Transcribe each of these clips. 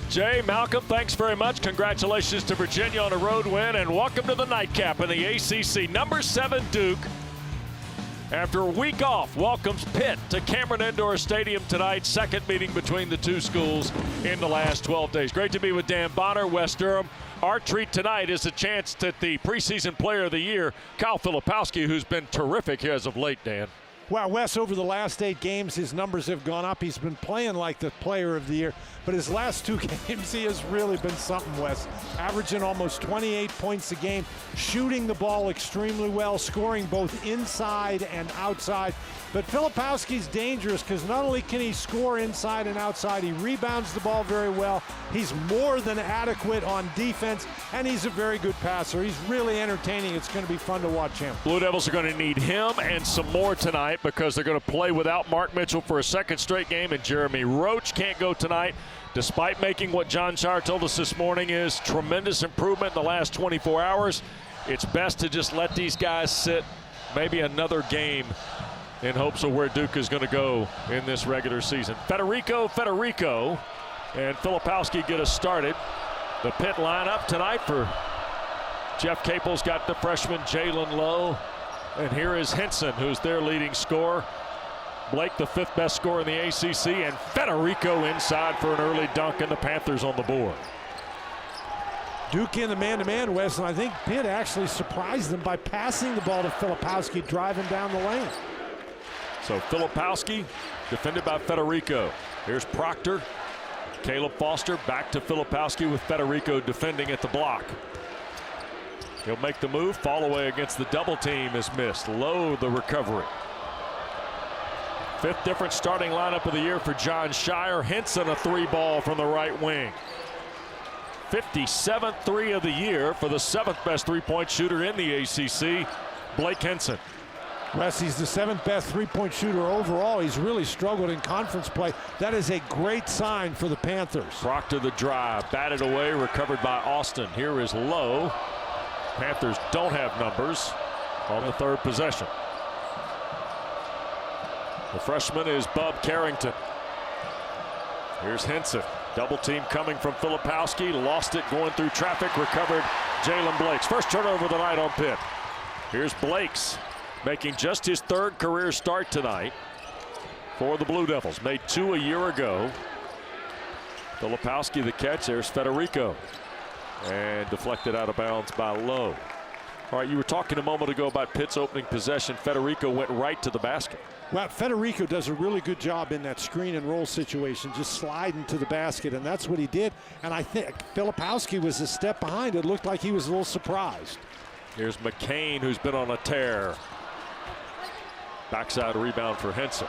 Jay, Malcolm, thanks very much. Congratulations to Virginia on a road win, and welcome to the nightcap in the ACC. Number 7 Duke, after a week off, welcomes Pitt to Cameron Indoor Stadium tonight. Second meeting between the two schools in the last 12 days. Great to be with Dan Bonner, West Durham. Our treat tonight is a chance at the preseason player of the year, Kyle Filipowski, who's been terrific here as of late, Dan. Well, Wes, over the last 8 games, his numbers have gone up. He's been playing like the player of the year. But his last 2 games, he has really been something, Wes. Averaging almost 28 points a game, shooting the ball extremely well, scoring both inside and outside. But Filipowski's dangerous because not only can he score inside and outside, he rebounds the ball very well. He's more than adequate on defense, and he's a very good passer. He's really entertaining. It's going to be fun to watch him. Blue Devils are going to need him and some more tonight because they're going to play without Mark Mitchell for a second straight game, and Jeremy Roach can't go tonight. Despite making what John Shire told us this morning is tremendous improvement in the last 24 hours, it's best to just let these guys sit maybe another game in hopes of where Duke is going to go in this regular season. Federico, and Filipowski get us started. The Pitt lineup tonight for Jeff Capel's got the freshman Jalen Lowe, and here is Henson, who's their leading scorer. Blake, the 5th best scorer in the ACC, and Federico inside for an early dunk, and the Panthers on the board. Duke in the man-to-man, Wes, and I think Pitt actually surprised them by passing the ball to Filipowski, driving down the lane. So Filipowski defended by Federico. Here's Proctor. Caleb Foster back to Filipowski with Federico defending at the block. He'll make the move. Fall away against the double team is missed. Lowe the recovery. 5th different starting lineup of the year for John Shire. Henson a 3-ball from the right wing. 57th 3 of the year for the 7th best 3-point shooter in the ACC, Blake Henson. Wes, he's the 7th best 3-point shooter overall. He's really struggled in conference play. That is a great sign for the Panthers. Proctor the drive, batted away, recovered by Austin. Here is Lowe. Panthers don't have numbers on the 3rd possession. The freshman is Bub Carrington. Here's Henson. Double team coming from Filipowski. Lost it going through traffic. Recovered Jalen Blakes. First turnover of the night on Pitt. Here's Blakes making just his 3rd career start tonight for the Blue Devils. Made 2 a year ago. Filipowski the catch. There's Federico. And deflected out of bounds by Lowe. All right, you were talking a moment ago about Pitt's opening possession. Federico went right to the basket. Well, Federico does a really good job in that screen and roll situation, just sliding to the basket, and that's what he did. And I think Filipowski was a step behind. It looked like he was a little surprised. Here's McCain, who's been on a tear. Backside rebound for Henson.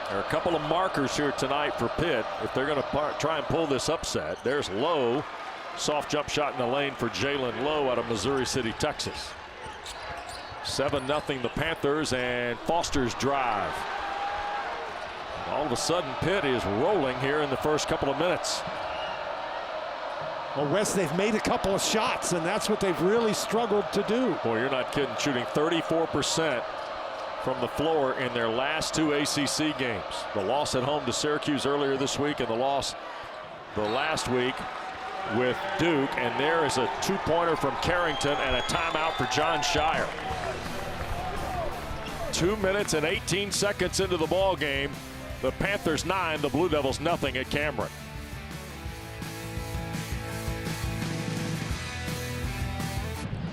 There are a couple of markers here tonight for Pitt if they're going to try and pull this upset. There's Lowe. Soft jump shot in the lane for Jalen Lowe out of Missouri City, Texas. 7-0 the Panthers, and Foster's drive. And all of a sudden, Pitt is rolling here in the first couple of minutes. Well, Wes, they've made a couple of shots, and that's what they've really struggled to do. Boy, you're not kidding. Shooting 34% from the floor in their last 2 ACC games. The loss at home to Syracuse earlier this week, and the loss the last week with Duke. And there is a 2-pointer from Carrington and a timeout for John Shire. 2 minutes and 18 seconds into the ball game. The Panthers 9, the Blue Devils nothing at Cameron.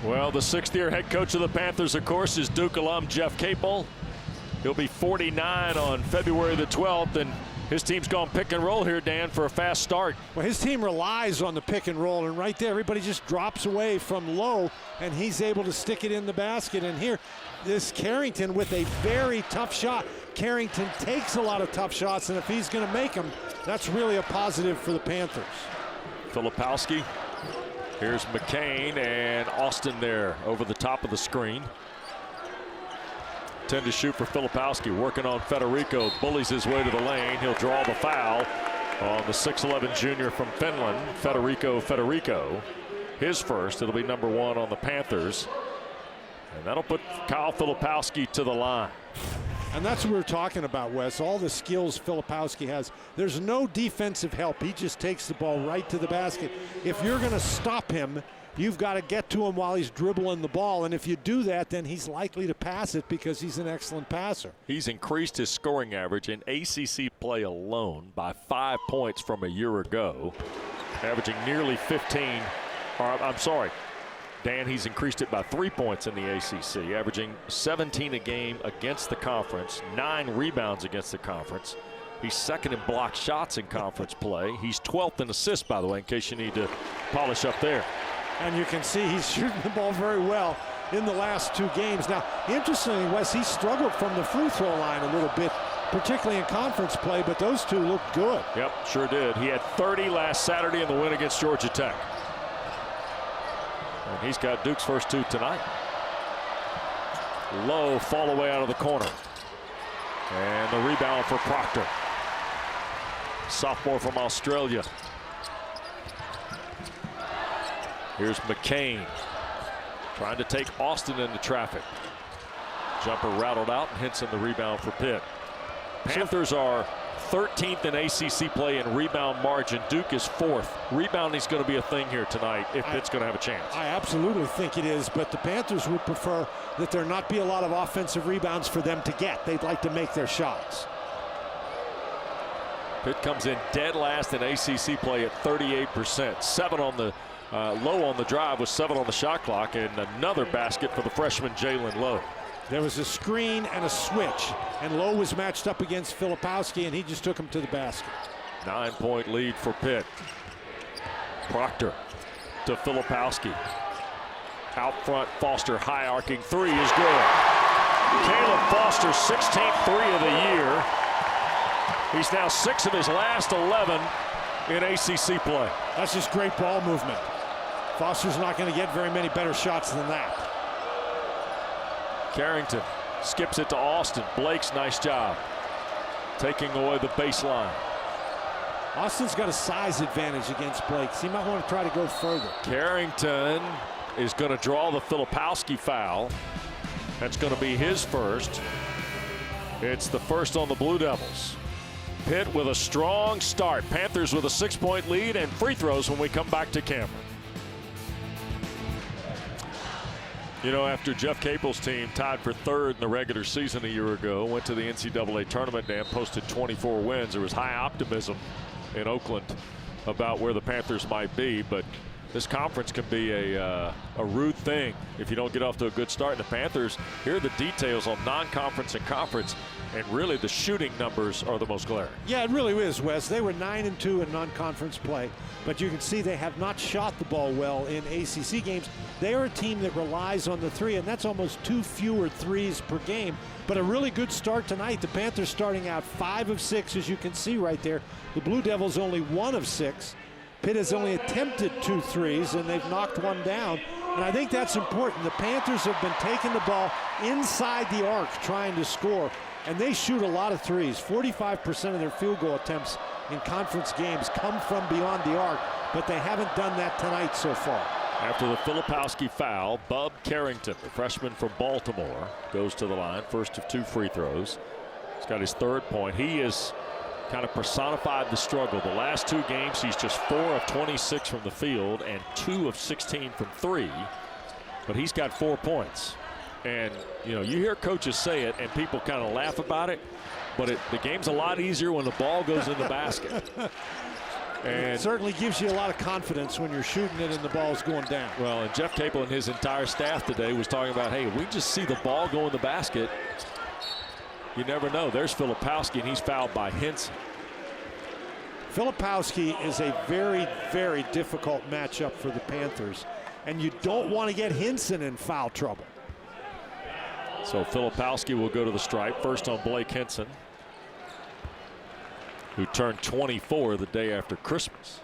Well, the 6th-year head coach of the Panthers, of course, is Duke alum Jeff Capel. He'll be 49 on February the 12th, and his team's gone pick and roll here, Dan, for a fast start. Well, his team relies on the pick and roll, and right there, everybody just drops away from Lowe, and he's able to stick it in the basket. And here, this Carrington with a very tough shot. Carrington takes a lot of tough shots, and if he's going to make them, that's really a positive for the Panthers. Filipowski. Here's McCain and Austin there over the top of the screen. 10 to shoot for Filipowski, working on Federico, bullies his way to the lane. He'll draw the foul on the 6'11 junior from Finland, Federico. His first. It'll be number 1 on the Panthers. And that'll put Kyle Filipowski to the line. And that's what we're talking about, Wes. All the skills Filipowski has. There's no defensive help. He just takes the ball right to the basket. If you're going to stop him, you've got to get to him while he's dribbling the ball. And if you do that, then he's likely to pass it because he's an excellent passer. He's increased his scoring average in ACC play alone by 5 points from a year ago, averaging nearly 15. I'm sorry, Dan, he's increased it by 3 points in the ACC, averaging 17 a game against the conference, 9 rebounds against the conference. He's second in blocked shots in conference play. He's 12th in assists, by the way, in case you need to polish up there. And you can see he's shooting the ball very well in the last 2 games. Now, interestingly, Wes, he struggled from the free throw line a little bit, particularly in conference play, but those 2 look good. Yep, sure did. He had 30 last Saturday in the win against Georgia Tech. And he's got Duke's first 2 tonight. Low fall away out of the corner. And the rebound for Proctor. Sophomore from Australia. Here's McCain trying to take Austin into traffic. Jumper rattled out, and Henson the rebound for Pitt. Panthers are 13th in ACC play in rebound margin. Duke is 4th. Rebounding is going to be a thing here tonight if Pitt's going to have a chance. I absolutely think it is, but the Panthers would prefer that there not be a lot of offensive rebounds for them to get. They'd like to make their shots. Pitt comes in dead last in ACC play at 38%. 7 on the Low on the drive with 7 on the shot clock, and another basket for the freshman Jalen Lowe. There was a screen and a switch, and Lowe was matched up against Filipowski, and he just took him to the basket. 9-point lead for Pitt. Proctor to Filipowski. Out front, Foster, high arcing three is good. Caleb Foster, 16th three of the year. He's now 6 of his last 11 in ACC play. That's just great ball movement. Foster's not going to get very many better shots than that. Carrington skips it to Austin. Blake's nice job taking away the baseline. Austin's got a size advantage against Blake, so he might want to try to go further. Carrington is going to draw the Filipowski foul. That's going to be his first. It's the first on the Blue Devils. Pitt with a strong start. Panthers with a 6-point lead and free throws when we come back to Cameron. You know, after Jeff Capel's team tied for 3rd in the regular season a year ago, went to the NCAA tournament and posted 24 wins, there was high optimism in Oakland about where the Panthers might be, but this conference can be a rude thing if you don't get off to a good start. And the Panthers, here are the details on non-conference and conference, and really the shooting numbers are the most glaring. Yeah, it really is, Wes. They were 9-2 in non-conference play, but you can see they have not shot the ball well in ACC games. They are a team that relies on the three, and that's almost 2 fewer threes per game. But a really good start tonight. The Panthers starting out 5 of 6, as you can see right there. The Blue Devils only 1 of 6. Pitt has only attempted 2 threes, and they've knocked 1 down. And I think that's important. The Panthers have been taking the ball inside the arc trying to score, and they shoot a lot of threes. 45% of their field goal attempts in conference games come from beyond the arc, but they haven't done that tonight so far. After the Filipowski foul, Bub Carrington, the freshman from Baltimore, goes to the line. First of 2 free throws. He's got his 3rd point. He is kind of personified the struggle. The last 2 games, he's just 4 of 26 from the field and 2 of 16 from 3. But he's got 4 points. And, you know, you hear coaches say it and people kind of laugh about it, but the game's a lot easier when the ball goes in the basket. And it certainly gives you a lot of confidence when you're shooting it and the ball's going down. Well, and Jeff Capel and his entire staff today was talking about, hey, if we just see the ball go in the basket, you never know. There's Filipowski, and he's fouled by Henson. Filipowski is a very, very difficult matchup for the Panthers, and you don't want to get Henson in foul trouble. So Filipowski will go to the stripe. First on Blake Henson, who turned 24 the day after Christmas.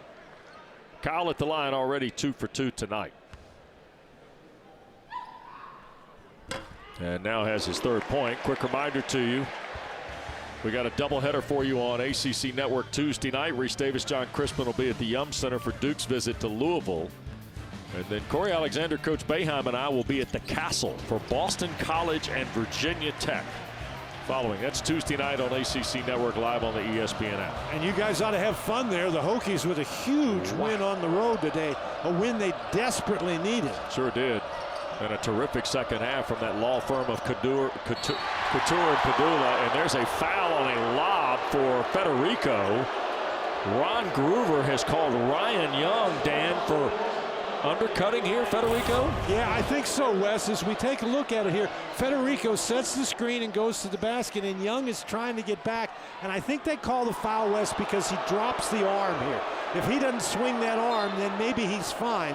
Kyle at the line already 2 for 2 tonight. And now has his 3rd point. Quick reminder to you, we got a doubleheader for you on ACC Network Tuesday night. Reese Davis, John Crispin will be at the Yum Center for Duke's visit to Louisville. And then Corey Alexander, Coach Boeheim, and I will be at the Castle for Boston College and Virginia Tech. following. That's Tuesday night on ACC Network Live on the ESPN app. And you guys ought to have fun there. The Hokies with a huge win on the road today, a win they desperately needed. Sure did. And a terrific second half from that law firm of Couture and Padula. And there's a foul on a lob for Federico. Ron Groover has called Ryan Young, Dan, for undercutting here, Federico? Yeah, I think so, Wes. As we take a look at it here, Federico sets the screen and goes to the basket, and Young is trying to get back. And I think they call the foul, Wes, because he drops the arm here. If he doesn't swing that arm, then maybe he's fine.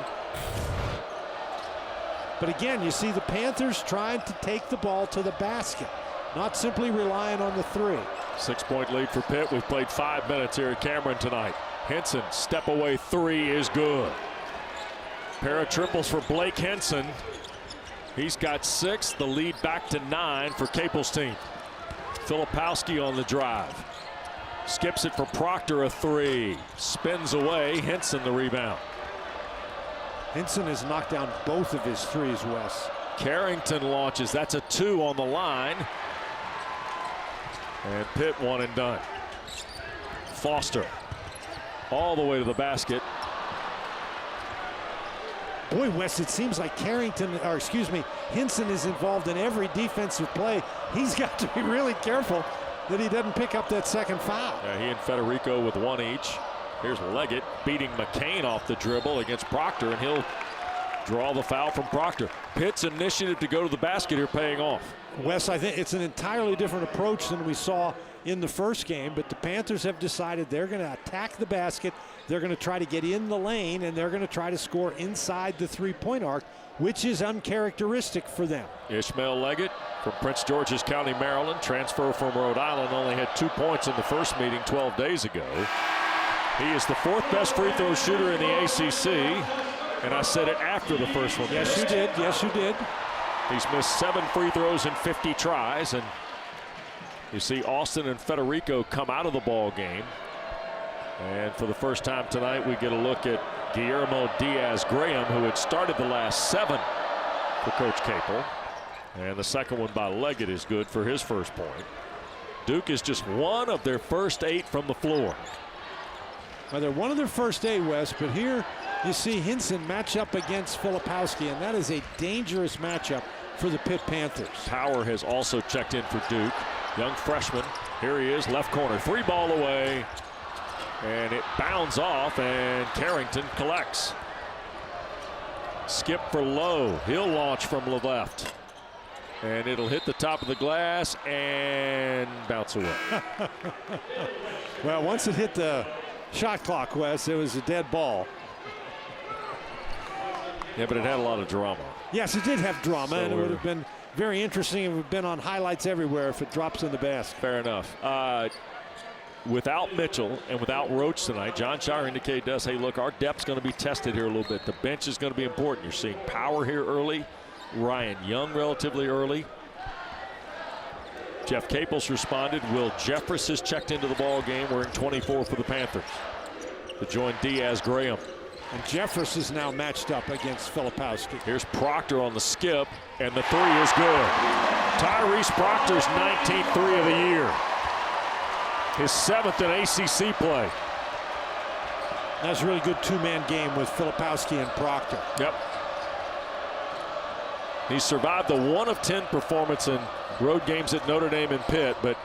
But again, you see the Panthers trying to take the ball to the basket, not simply relying on the three. 6-point lead for Pitt. We've played 5 minutes here at Cameron tonight. Henson, step away three is good. Pair of triples for Blake Henson. He's got 6, the lead back to 9 for Capel's team. Filipowski on the drive. Skips it for Proctor, a 3. Spins away, Henson the rebound. Henson has knocked down both of his threes, Wes. Carrington launches, that's a 2 on the line. And Pitt one and done. Foster all the way to the basket. Boy, Wes, it seems like Henson is involved in every defensive play. He's got to be really careful that he doesn't pick up that second foul. Yeah, he and Federico with 1 each. Here's Leggett beating McCain off the dribble against Proctor, and he'll draw the foul from Proctor. Pitt's initiative to go to the basket here paying off. Wes, I think it's an entirely different approach than we saw in the first game, but the Panthers have decided they're going to attack the basket. They're going to try to get in the lane, and they're going to try to score inside the three-point arc, which is uncharacteristic for them. Ishmael Leggett from Prince George's County, Maryland, transfer from Rhode Island, only had 2 points in the first meeting 12 days ago. He is the 4th best free throw shooter in the ACC, and I said it after the first one. Yes, you did. Yes, you did. He's missed 7 free throws in 50 tries, and you see Austin and Federico come out of the ball game. And for the first time tonight, we get a look at Guillermo Diaz-Graham, who had started the last 7 for Coach Capel. And the second one by Leggett is good for his first point. Duke is just 1 of their first 8 from the floor. Well, they're 1 of their first 8, Wes, but here you see Henson match up against Filipowski, and that is a dangerous matchup for the Pitt Panthers. Power has also checked in for Duke. Young freshman. Here he is, left corner. 3 ball away. And it bounds off, and Carrington collects. Skip for Lowe. He'll launch from the left. And it'll hit the top of the glass and bounce away. Well, once it hit the shot clock, Wes, it was a dead ball. Yeah, but it had a lot of drama. Yes, it did have drama, So and it would have been very interesting. It would have been on highlights everywhere if it drops in the basket. Fair enough. Without Mitchell and without Roach tonight, John Shire indicated to us, hey, look, our depth's going to be tested here a little bit. The bench is going to be important. You're seeing Power here early. Ryan Young relatively early. Jeff Capels responded. Will Jeffress has checked into the ball game, wearing 24 for the Panthers to join Diaz-Graham. And Jeffress is now matched up against Filipowski. Here's Proctor on the skip, and the 3 is good. Tyrese Proctor's 19th 3 of the year. His 7th in ACC play. That's a really good 2-man game with Filipowski and Proctor. Yep. He survived the 1 of 10 performance in road games at Notre Dame and Pitt, but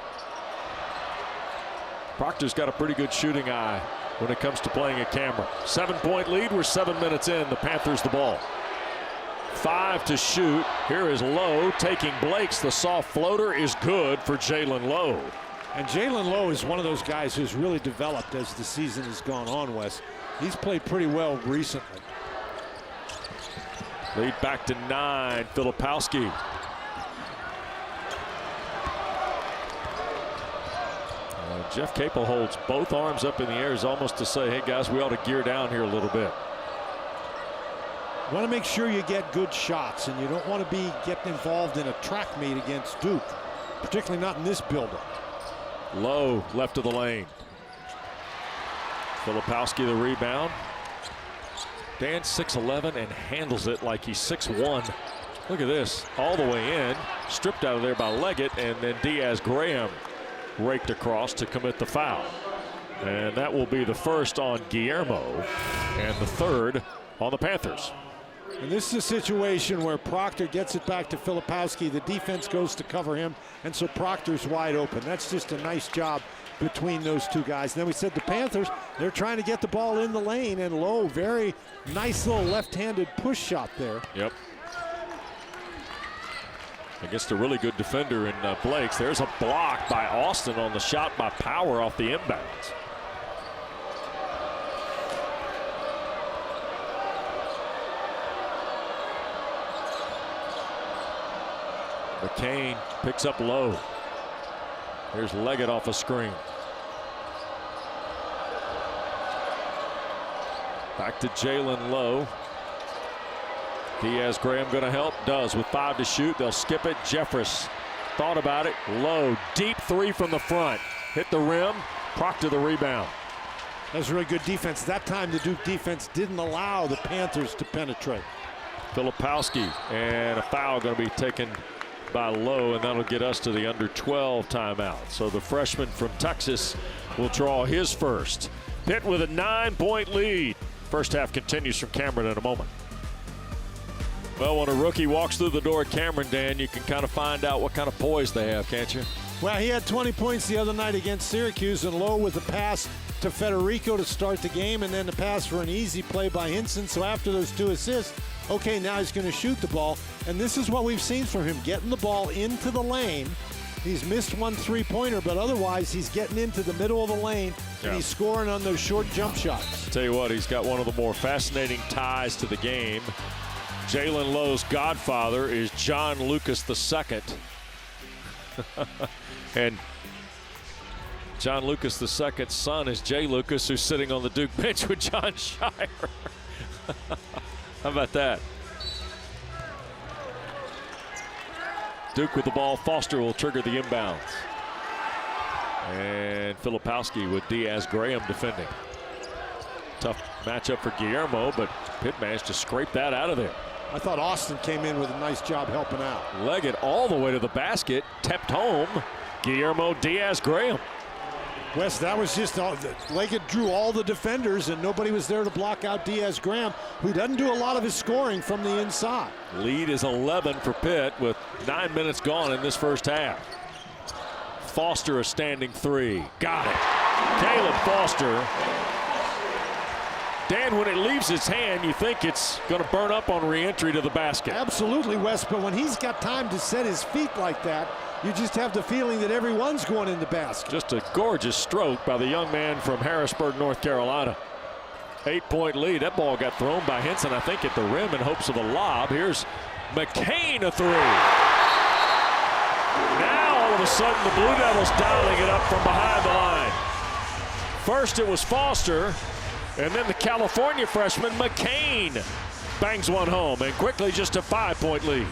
Proctor's got a pretty good shooting eye when it comes to playing at Cameron. 7-point lead. We're 7 minutes in. The Panthers the ball. 5 to shoot. Here is Lowe taking Blake's. The soft floater is good for Jalen Lowe. And Jalen Lowe is one of those guys who's really developed as the season has gone on, Wes. He's played pretty well recently. Lead back to 9. Filipowski. Jeff Capel holds both arms up in the air, as almost to say, hey guys, we ought to gear down here a little bit. You want to make sure you get good shots, and you don't want to be getting involved in a track meet against Duke, particularly not in this buildup. Lowe left of the lane. Filipowski the rebound. Dan 6'11" and handles it like he's 6'1". Look at this, all the way in, stripped out of there by Leggett, and then Diaz-Graham raked across to commit the foul. And that will be the first on Guillermo and the third on the Panthers. And this is a situation where Proctor gets it back to Filipowski. The defense goes to cover him, and so Proctor's wide open. That's just a nice job between those two guys. And then we said the Panthers, they're trying to get the ball in the lane, and Lowe, very nice little left-handed push shot there. Yep. Against a really good defender in Blake's. There's a block by Austin on the shot by Power off the inbounds. McCain picks up Lowe. Here's Leggett off a screen. Back to Jalen Lowe. Diaz-Graham going to help. Does with 5 to shoot. They'll skip it. Jeffress thought about it. Lowe, deep three from the front. Hit the rim. Proctor the rebound. That was really good defense. That time the Duke defense didn't allow the Panthers to penetrate. Filipowski, and a foul going to be taken by Lowe, and that'll get us to the under 12 timeout. So the freshman from Texas will draw his first. Pitt with a 9-point lead. First half continues from Cameron in a moment. Well, when a rookie walks through the door at Cameron, Dan, you can kind of find out what kind of poise they have, can't you? Well, he had 20 points the other night against Syracuse, and Lowe with a pass to Federico to start the game, and then the pass for an easy play by Hinson. So after those 2 assists, okay, now he's going to shoot the ball. And this is what we've seen from him, getting the ball into the lane. He's missed 1 3-pointer, but otherwise he's getting into the middle of the lane, and he's scoring on those short jump shots. Tell you what, he's got one of the more fascinating ties to the game. Jalen Lowe's godfather is John Lucas II. And John Lucas II's son is Jay Lucas, who's sitting on the Duke bench with John Shire. How about that? Duke with the ball. Foster will trigger the inbounds. And Filipowski with Diaz-Graham defending. Tough matchup for Guillermo, but Pitt managed to scrape that out of there. I thought Austin came in with a nice job helping out. Leggett all the way to the basket, tapped home. Guillermo Diaz-Graham. Wes, that was just all. Leggett drew all the defenders, and nobody was there to block out Diaz-Graham, who doesn't do a lot of his scoring from the inside. Lead is 11 for Pitt with 9 minutes gone in this first half. Foster a standing 3. Got it. Caleb Foster. Dan, when it leaves his hand, you think it's going to burn up on re-entry to the basket. Absolutely, Wes, but when he's got time to set his feet like that, you just have the feeling that everyone's going in the basket. Just a gorgeous stroke by the young man from Harrisburg, North Carolina. 8-point lead. That ball got thrown by Hinson, I think, at the rim in hopes of a lob. Here's McCain, a 3. Now, all of a sudden, the Blue Devils dialing it up from behind the line. First, it was Foster, and then the California freshman, McCain, bangs one home, and quickly just a 5-point lead.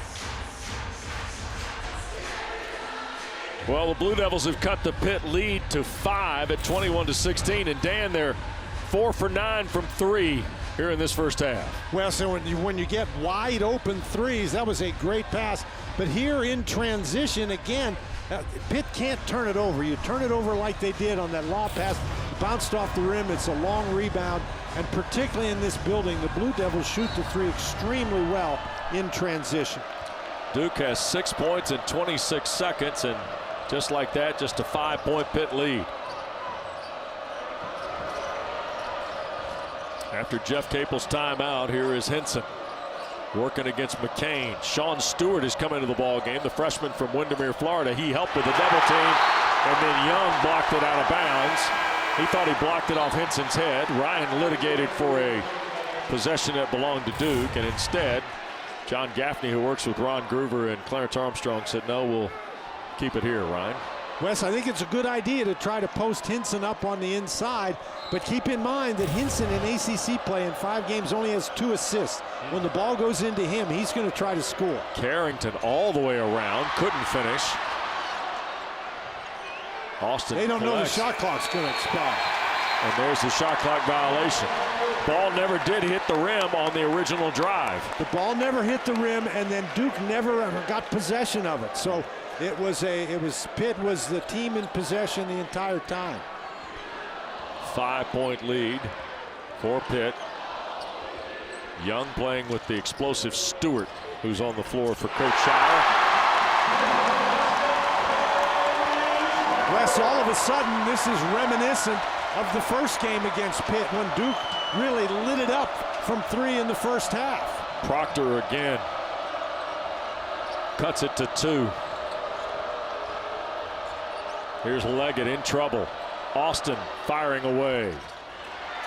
Well, the Blue Devils have cut the Pitt lead to 5 at 21-16, and Dan, they're 4 for 9 from 3 here in this first half. Well, so when you get wide open threes, that was a great pass. But here in transition, again, Pitt can't turn it over. You turn it over like they did on that lob pass, bounced off the rim. It's a long rebound, and particularly in this building, the Blue Devils shoot the 3 extremely well in transition. Duke has 6 points in 26 seconds, and just like that, just a 5-point Pitt lead. After Jeff Capel's timeout, here is Hinson working against McCain. Sean Stewart is coming to the ball game, the freshman from Windermere, Florida. He helped with the double team, and then Young blocked it out of bounds. He thought he blocked it off Hinson's head. Ryan litigated for a possession that belonged to Duke, and instead, John Gaffney, who works with Ron Groover and Clarence Armstrong, said, no, we'll keep it here, Ryan. Wes, I think it's a good idea to try to post Hinson up on the inside, but keep in mind that Hinson in ACC play in 5 games only has 2 assists. When the ball goes into him, he's going to try to score. Carrington all the way around, couldn't finish. Austin They don't know the collects. shot clock's going to expire. And there's the shot clock violation. Ball never did hit the rim on the original drive. The ball never hit the rim, and then Duke never ever got possession of it. So Pitt was the team in possession the entire time. 5-point lead for Pitt. Young playing with the explosive Stewart, who's on the floor for Coach Shire. Wes, all of a sudden, this is reminiscent of the first game against Pitt when Duke really lit it up from 3 in the first half. Proctor again. Cuts it to 2. Here's Leggett in trouble. Austin firing away.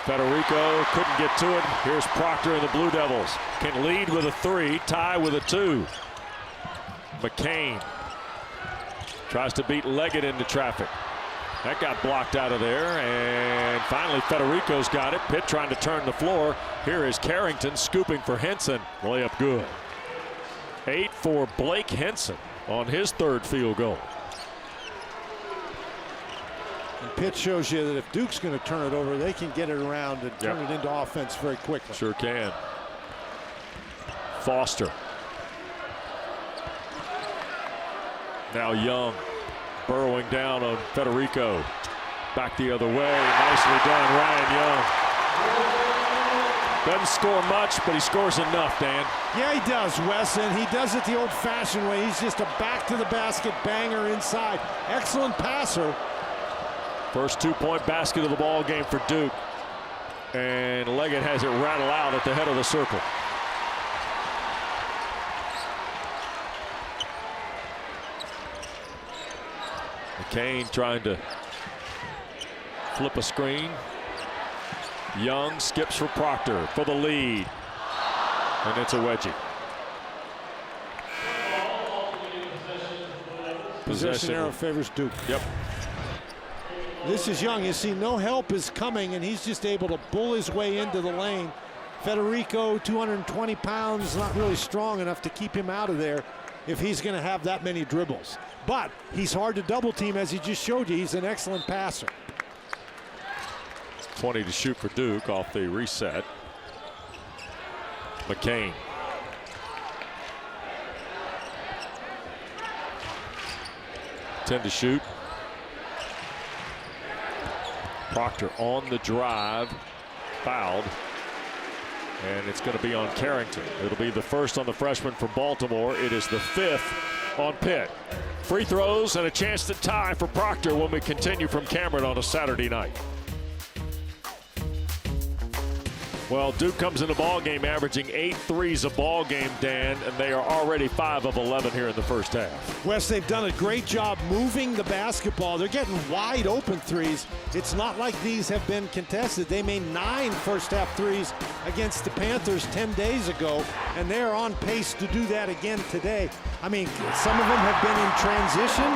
Federico couldn't get to it. Here's Proctor and the Blue Devils. Can lead with a 3, tie with a 2. McCain tries to beat Leggett into traffic. That got blocked out of there, and finally Federico's got it. Pitt trying to turn the floor. Here is Carrington scooping for Henson. Layup good. 8 for Blake Henson on his 3rd field goal. And Pitt shows you that if Duke's going to turn it over, they can get it around and turn it into offense very quickly. Sure can. Foster. Now Young burrowing down on Federico. Back the other way. Nicely done, Ryan Young. Doesn't score much, but he scores enough, Dan. Yeah, he does, Wes, and he does it the old-fashioned way. He's just a back-to-the-basket banger inside. Excellent passer. First 2-point basket of the ball game for Duke. And Leggett has it rattle out at the head of the circle. McCain trying to flip a screen. Young skips for Proctor for the lead. And it's a wedgie. Possession arrow favors Duke. Yep. This is Young. You see, no help is coming, and he's just able to bull his way into the lane. Federico, 220 pounds, not really strong enough to keep him out of there if he's going to have that many dribbles. But he's hard to double team, as he just showed you. He's an excellent passer. 20 to shoot for Duke off the reset. McCain. To shoot. Proctor on the drive, fouled, and it's going to be on Carrington. It'll be the first on the freshman from Baltimore. It is the 5th on Pitt. Free throws and a chance to tie for Proctor when we continue from Cameron on a Saturday night. Well, Duke comes in the ball game averaging 8 threes a ball game, Dan, and they are already 5 of 11 here in the first half. Wes, they've done a great job moving the basketball. They're getting wide open threes. It's not like these have been contested. They made 9 first half threes against the Panthers 10 days ago, and they're on pace to do that again today. I mean, some of them have been in transition.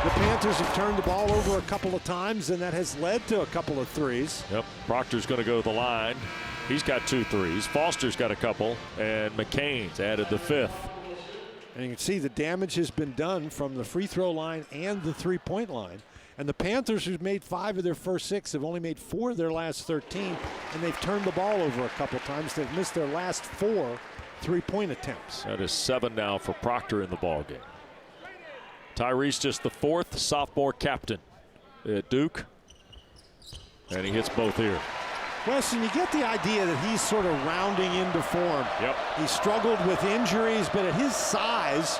The Panthers have turned the ball over a couple of times, and that has led to a couple of threes. Yep, Proctor's going to go to the line. He's got 2 threes. Foster's got a couple, and McCain's added the 5th. And you can see the damage has been done from the free throw line and the 3-point line. And the Panthers, who've made 5 of their first 6, have only made 4 of their last 13, and they've turned the ball over a couple times. They've missed their last 4 3-point attempts. That is 7 now for Proctor in the ball game. Tyrese just the 4th sophomore captain at Duke, and he hits both here. Weston, you get the idea that he's sort of rounding into form. Yep. He struggled with injuries, but at his size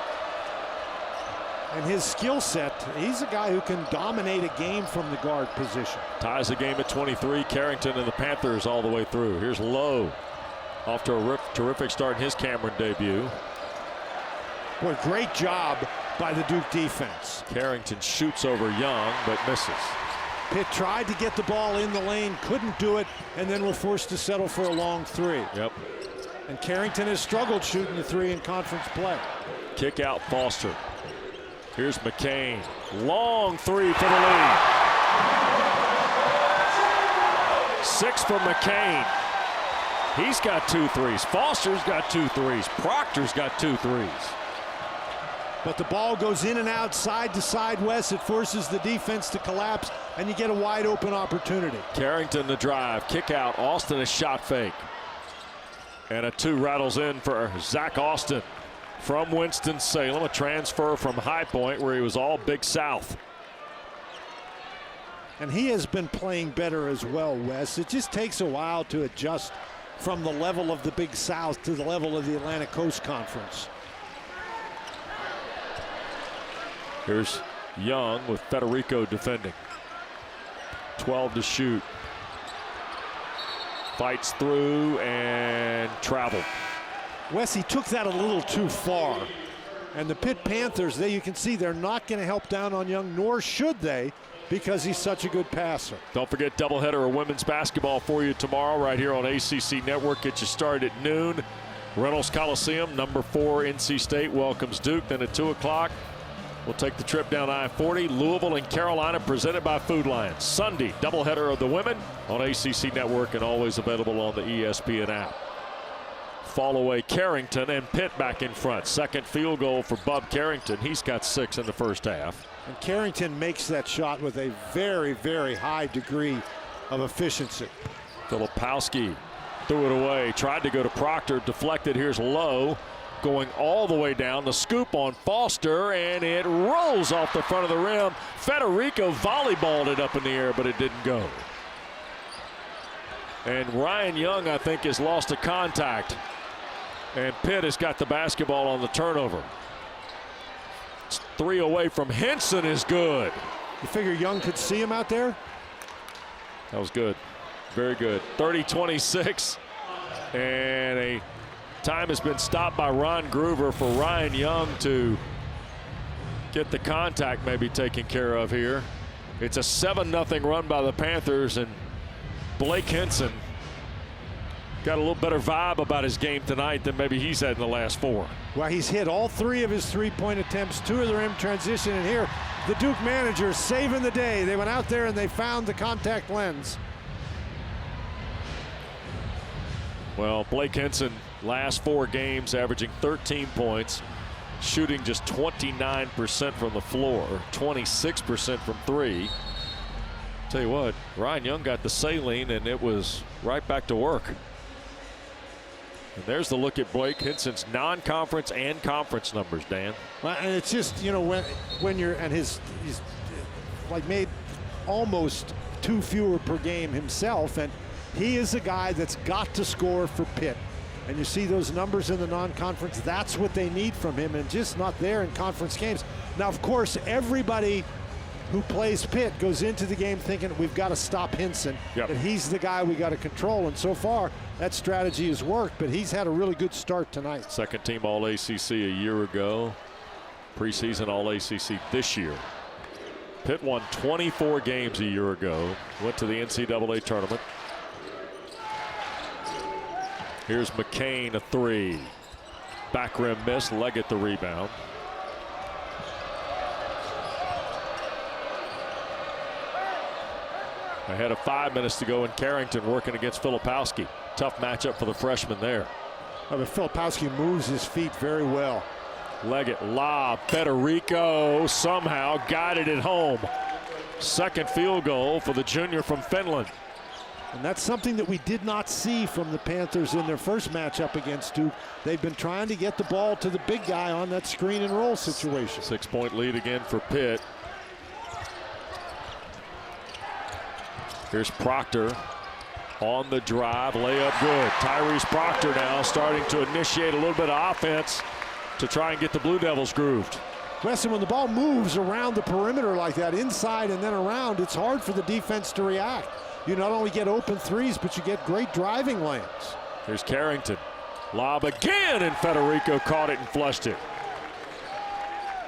and his skill set, he's a guy who can dominate a game from the guard position. Ties the game at 23. Carrington and the Panthers all the way through. Here's Lowe off to a terrific start in his Cameron debut. What a great job by the Duke defense. Carrington shoots over Young, but misses. Pitt tried to get the ball in the lane, couldn't do it, and then were forced to settle for a long 3. Yep. And Carrington has struggled shooting the 3 in conference play. Kick out Foster. Here's McCain. Long 3 for the lead. 6 for McCain. He's got 2 threes. Foster's got 2 threes. Proctor's got 2 threes. But the ball goes in and out, side to side, Wes. It forces the defense to collapse, and you get a wide open opportunity. Carrington the drive, kick out. Austin a shot fake. And a 2 rattles in for Zach Austin from Winston-Salem, a transfer from High Point where he was all Big South. And he has been playing better as well, Wes. It just takes a while to adjust from the level of the Big South to the level of the Atlantic Coast Conference. Here's Young with Federico defending. 12 to shoot. Fights through and travel. Wes, he took that a little too far. And the Pitt Panthers, you can see they're not going to help down on Young, nor should they, because he's such a good passer. Don't forget doubleheader of women's basketball for you tomorrow right here on ACC Network. Get you started at noon. Reynolds Coliseum, number 4 NC State welcomes Duke. Then at 2 o'clock, we'll take the trip down I-40. Louisville and Carolina, presented by Food Lion. Sunday, doubleheader of the women on ACC Network and always available on the ESPN app. Fall away Carrington, and Pitt back in front. Second field goal for Bub Carrington. He's got 6 in the first half. And Carrington makes that shot with a very, very high degree of efficiency. Filipowski threw it away, tried to go to Proctor, deflected. Here's Lowe going all the way down. The scoop on Foster, and it rolls off the front of the rim. Federico volleyballed it up in the air, but it didn't go. And Ryan Young, I think, has lost a contact. And Pitt has got the basketball on the turnover. It's 3 away from Henson is good. You figure Young could see him out there? That was good. Very good. 30-26. And a time has been stopped by Ron Groover for Ryan Young to get the contact maybe taken care of here. It's a 7-0 run by the Panthers, and Blake Henson got a little better vibe about his game tonight than maybe he's had in the last 4. Well, he's hit all 3 of his 3-point attempts, 2 of them in transition, and here the Duke manager saving the day. They went out there and they found the contact lens. Well, Blake Henson, last 4 games, averaging 13 points, shooting just 29% from the floor, 26% from 3. Tell you what, Ryan Young got the saline, and it was right back to work. And there's the look at Blake Henson's non-conference and conference numbers, Dan. Well, and it's just, you know, when you're, and he's like made almost 2 fewer per game himself, and he is a guy that's got to score for Pitt. And you see those numbers in the non-conference, that's what they need from him, and just not there in conference games. Now, of course, everybody who plays Pitt goes into the game thinking we've got to stop Henson, that he's the guy we got to control, and so far that strategy has worked, but he's had a really good start tonight. Second team All-ACC a year ago, preseason All-ACC this year. Pitt won 24 games a year ago, went to the NCAA tournament. Here's McCain, a 3. Back rim miss, Leggett the rebound. Ahead of 5 minutes to go, and Carrington working against Filipowski. Tough matchup for the freshman there. But Filipowski moves his feet very well. Leggett lob, Federico somehow guided it home. Second field goal for the junior from Finland. And that's something that we did not see from the Panthers in their first matchup against Duke. They've been trying to get the ball to the big guy on that screen and roll situation. 6-point lead again for Pitt. Here's Proctor on the drive, layup good. Tyrese Proctor now starting to initiate a little bit of offense to try and get the Blue Devils grooved. Weston, when the ball moves around the perimeter like that, inside and then around, it's hard for the defense to react. You not only get open threes, but you get great driving lanes. Here's Carrington. Lob again, and Federico caught it and flushed it.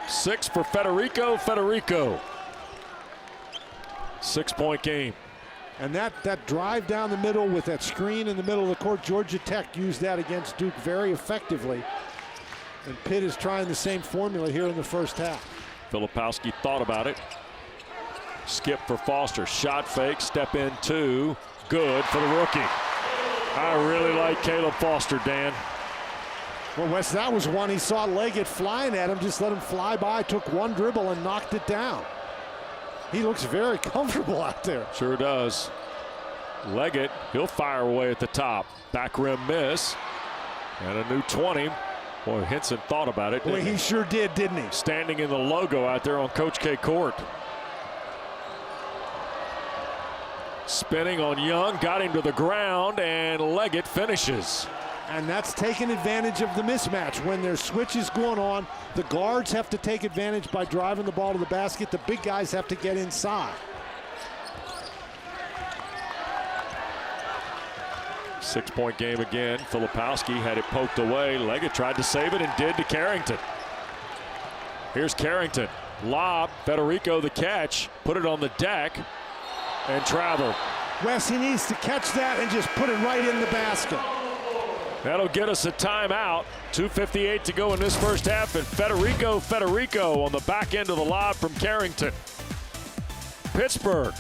6 for Federico. 6-point game. And that drive down the middle with that screen in the middle of the court, Georgia Tech used that against Duke very effectively. And Pitt is trying the same formula here in the first half. Filipowski thought about it. Skip for Foster. Shot fake. Step in 2. Good for the rookie. I really like Caleb Foster, Dan. Well, Wes, that was one he saw Leggett flying at him, just let him fly by, took one dribble and knocked it down. He looks very comfortable out there. Sure does. Leggett, he'll fire away at the top. Back rim miss. And a new 20. Boy, Henson thought about it. Boy, he sure did, didn't he? Standing in the logo out there on Coach K court. Spinning on Young, got him to the ground, and Leggett finishes. And that's taking advantage of the mismatch. When there's switches going on, the guards have to take advantage by driving the ball to the basket. The big guys have to get inside. 6-point game again. Filipowski had it poked away. Leggett tried to save it and did to Carrington. Here's Carrington. Lob. Federico the catch. Put it on the deck and traveled. Wes, he needs to catch that and just put it right in the basket. That'll get us a timeout. 2:58 to go in this first half, and Federico on the back end of the lob from Carrington. Pittsburgh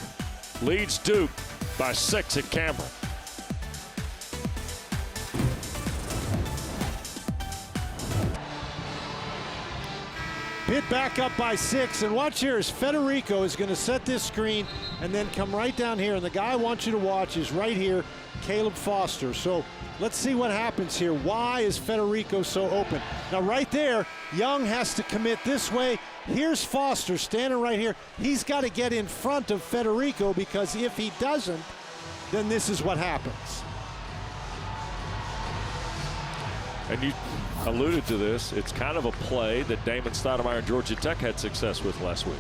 leads Duke by 6 at Cameron. Pitt back up by 6, and watch here as Federico is going to set this screen and then come right down here, and the guy I want you to watch is right here, Caleb Foster. So let's see what happens here. Why is Federico so open? Now right there, Young has to commit this way. Here's Foster standing right here. He's got to get in front of Federico, because if he doesn't, then this is what happens. And you alluded to this. It's kind of a play that Damon Stoudemire and Georgia Tech had success with last week.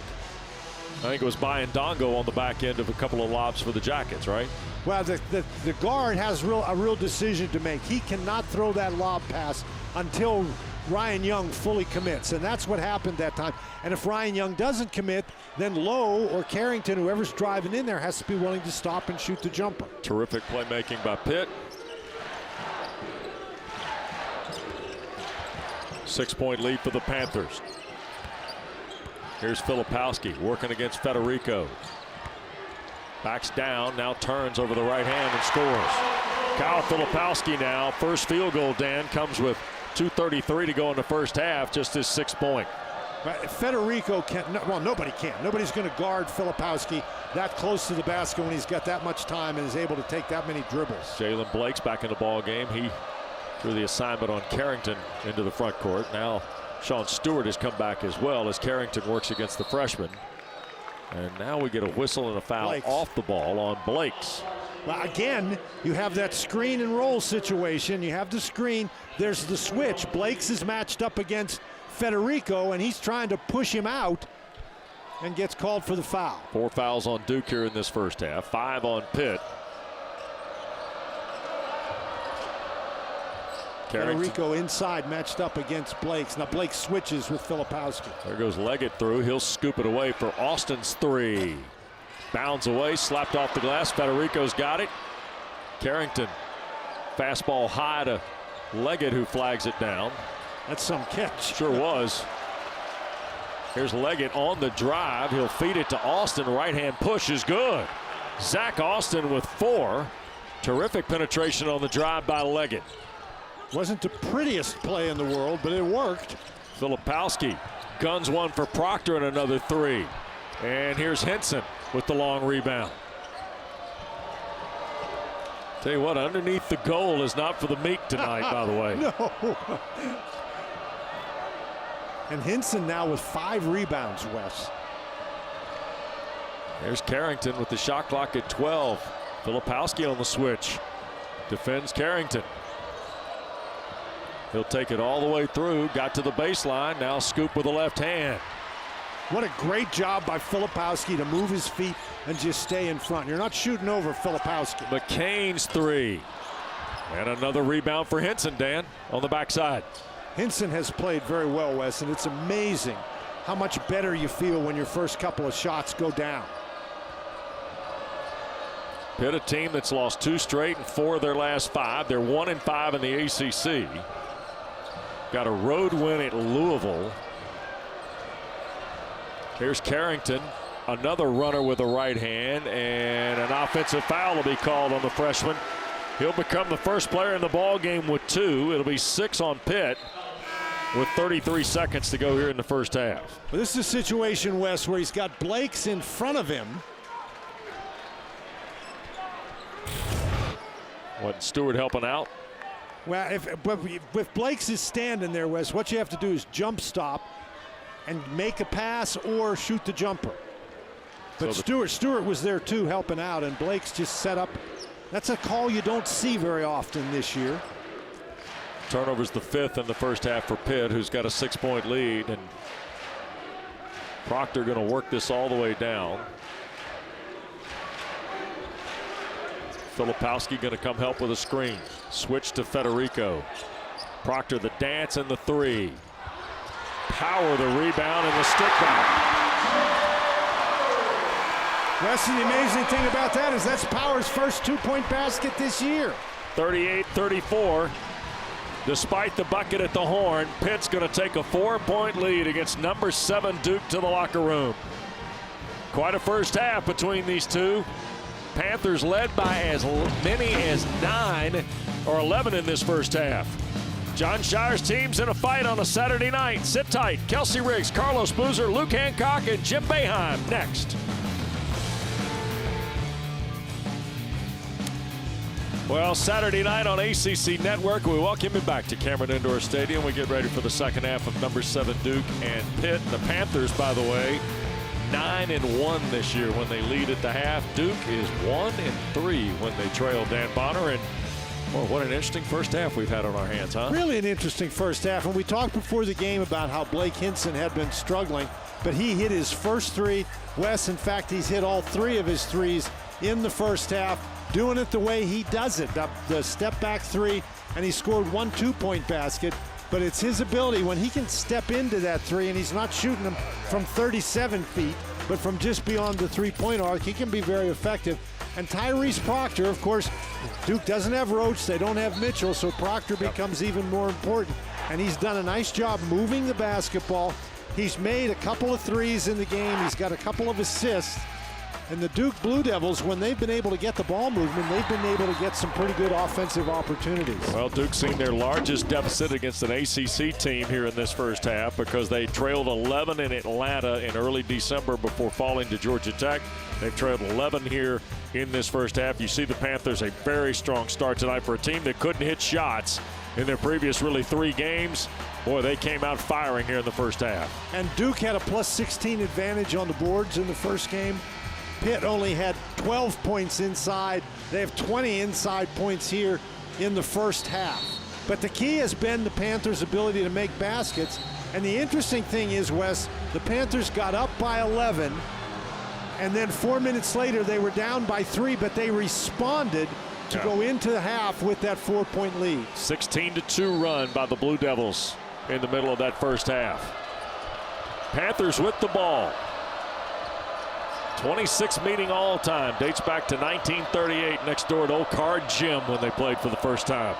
I think it was Bayandongo on the back end of a couple of lobs for the Jackets, right? Well, the guard has a real decision to make. He cannot throw that lob pass until Ryan Young fully commits, and that's what happened that time. And if Ryan Young doesn't commit, then Lowe or Carrington, whoever's driving in there, has to be willing to stop and shoot the jumper. Terrific playmaking by Pitt. 6-point lead for the Panthers. Here's Filipowski working against Federico. Backs down, now turns over the right hand and scores. Kyle Filipowski now, first field goal, Dan, comes with 2:33 to go in the first half, just his 6th point. Federico can't, well, nobody can. Nobody's going to guard Filipowski that close to the basket when he's got that much time and is able to take that many dribbles. Jalen Blake's back in the ball game. He threw the assignment on Carrington into the front court. Now Sean Stewart has come back as well as Carrington works against the freshman. And now we get a whistle and a foul off the ball on Blake's. Well, again, you have that screen and roll situation. You have the screen. There's the switch. Blake's is matched up against Federico, and he's trying to push him out and gets called for the foul. 4 fouls on Duke here in this first half. 5 on Pitt. Federico inside matched up against Blake's. Now Blake switches with Filipowski. There goes Leggett through. He'll scoop it away for Austin's 3. Bounds away, slapped off the glass. Federico's got it. Carrington, fastball high to Leggett, who flags it down. That's some catch. Sure was. Here's Leggett on the drive. He'll feed it to Austin. Right hand push is good. Zach Austin with 4. Terrific penetration on the drive by Leggett. Wasn't the prettiest play in the world, but it worked. Filipowski guns one for Proctor and another 3. And here's Henson with the long rebound. Tell you what, underneath the goal is not for the meek tonight, by the way. No. And Henson now with 5 rebounds, Wes. There's Carrington with the shot clock at 12. Filipowski on the switch. Defends Carrington. He'll take it all the way through. Got to the baseline. Now scoop with the left hand. What a great job by Filipowski to move his feet and just stay in front. You're not shooting over Filipowski. McCain's 3. And another rebound for Henson, Dan, on the backside. Henson has played very well, Wes, and it's amazing how much better you feel when your first couple of shots go down. Pitt, a team that's lost 2 straight and 4 of their last 5. They're 1-5 in the ACC. Got a road win at Louisville. Here's Carrington, another runner with a right hand, and an offensive foul will be called on the freshman. He'll become the first player in the ball game with 2. It'll be 6 on Pitt with 33 seconds to go here in the first half. Well, this is a situation, Wes, where he's got Blake's in front of him. What, Stewart helping out? Well, if Blake's is standing there, Wes, what you have to do is jump stop and make a pass or shoot the jumper. But so Stewart was there too, helping out, and Blake's just set up. That's a call you don't see very often this year. Turnover's the 5th in the first half for Pitt, who's got a 6-point lead, and Proctor going to work this all the way down. Filipowski going to come help with a screen. Switch to Federico. Proctor the dance and the 3. Power the rebound and the stick back. Wes, the amazing thing about that is that's Power's first 2-point basket this year. 38-34. Despite the bucket at the horn, Pitt's going to take a 4-point lead against number 7 Duke to the locker room. Quite a first half between these two. Panthers led by as many as 9 or 11 in this first half. John Shire's team's in a fight on a Saturday night. Sit tight. Kelsey Riggs, Carlos Boozer, Luke Hancock, and Jim Boeheim next. Well, Saturday night on ACC Network, we welcome you back to Cameron Indoor Stadium. We get ready for the second half of number 7 Duke and Pitt. The Panthers, by the way, 9-1 this year when they lead at the half. Duke is 1-3 when they trail Dan Bonner. And boy, what an interesting first half we've had on our hands, huh? Really an interesting first half. And we talked before the game about how Blake Hinson had been struggling, but he hit his first 3. Wes, in fact, he's hit all 3 of his 3s in the first half, doing it the way he does it, the step back 3, and he scored 1 2-point basket. But it's his ability when he can step into that 3, and he's not shooting them from 37 feet, but from just beyond the 3-point arc, he can be very effective. And Tyrese Proctor, of course, Duke doesn't have Roach, they don't have Mitchell, so Proctor becomes even more important. And he's done a nice job moving the basketball. He's made a couple of 3s in the game. He's got a couple of assists. And the Duke Blue Devils, when they've been able to get the ball movement, they've been able to get some pretty good offensive opportunities. Well, Duke's seen their largest deficit against an ACC team here in this first half because they trailed 11 in Atlanta in early December before falling to Georgia Tech. They've trailed 11 here in this first half. You see the Panthers, a very strong start tonight for a team that couldn't hit shots in their previous 3 games. Boy, they came out firing here in the first half. And Duke had a plus 16 advantage on the boards in the first game. Pitt only had 12 points inside. They have 20 inside points here in the first half. But the key has been the Panthers' ability to make baskets. And the interesting thing is, Wes, the Panthers got up by 11, and then 4 minutes later they were down by 3, but they responded to go into the half with that 4-point lead. 16-2 run by the Blue Devils in the middle of that first half. Panthers with the ball. 26 meeting all time, dates back to 1938 next door at Old Card Gym when they played for the first time.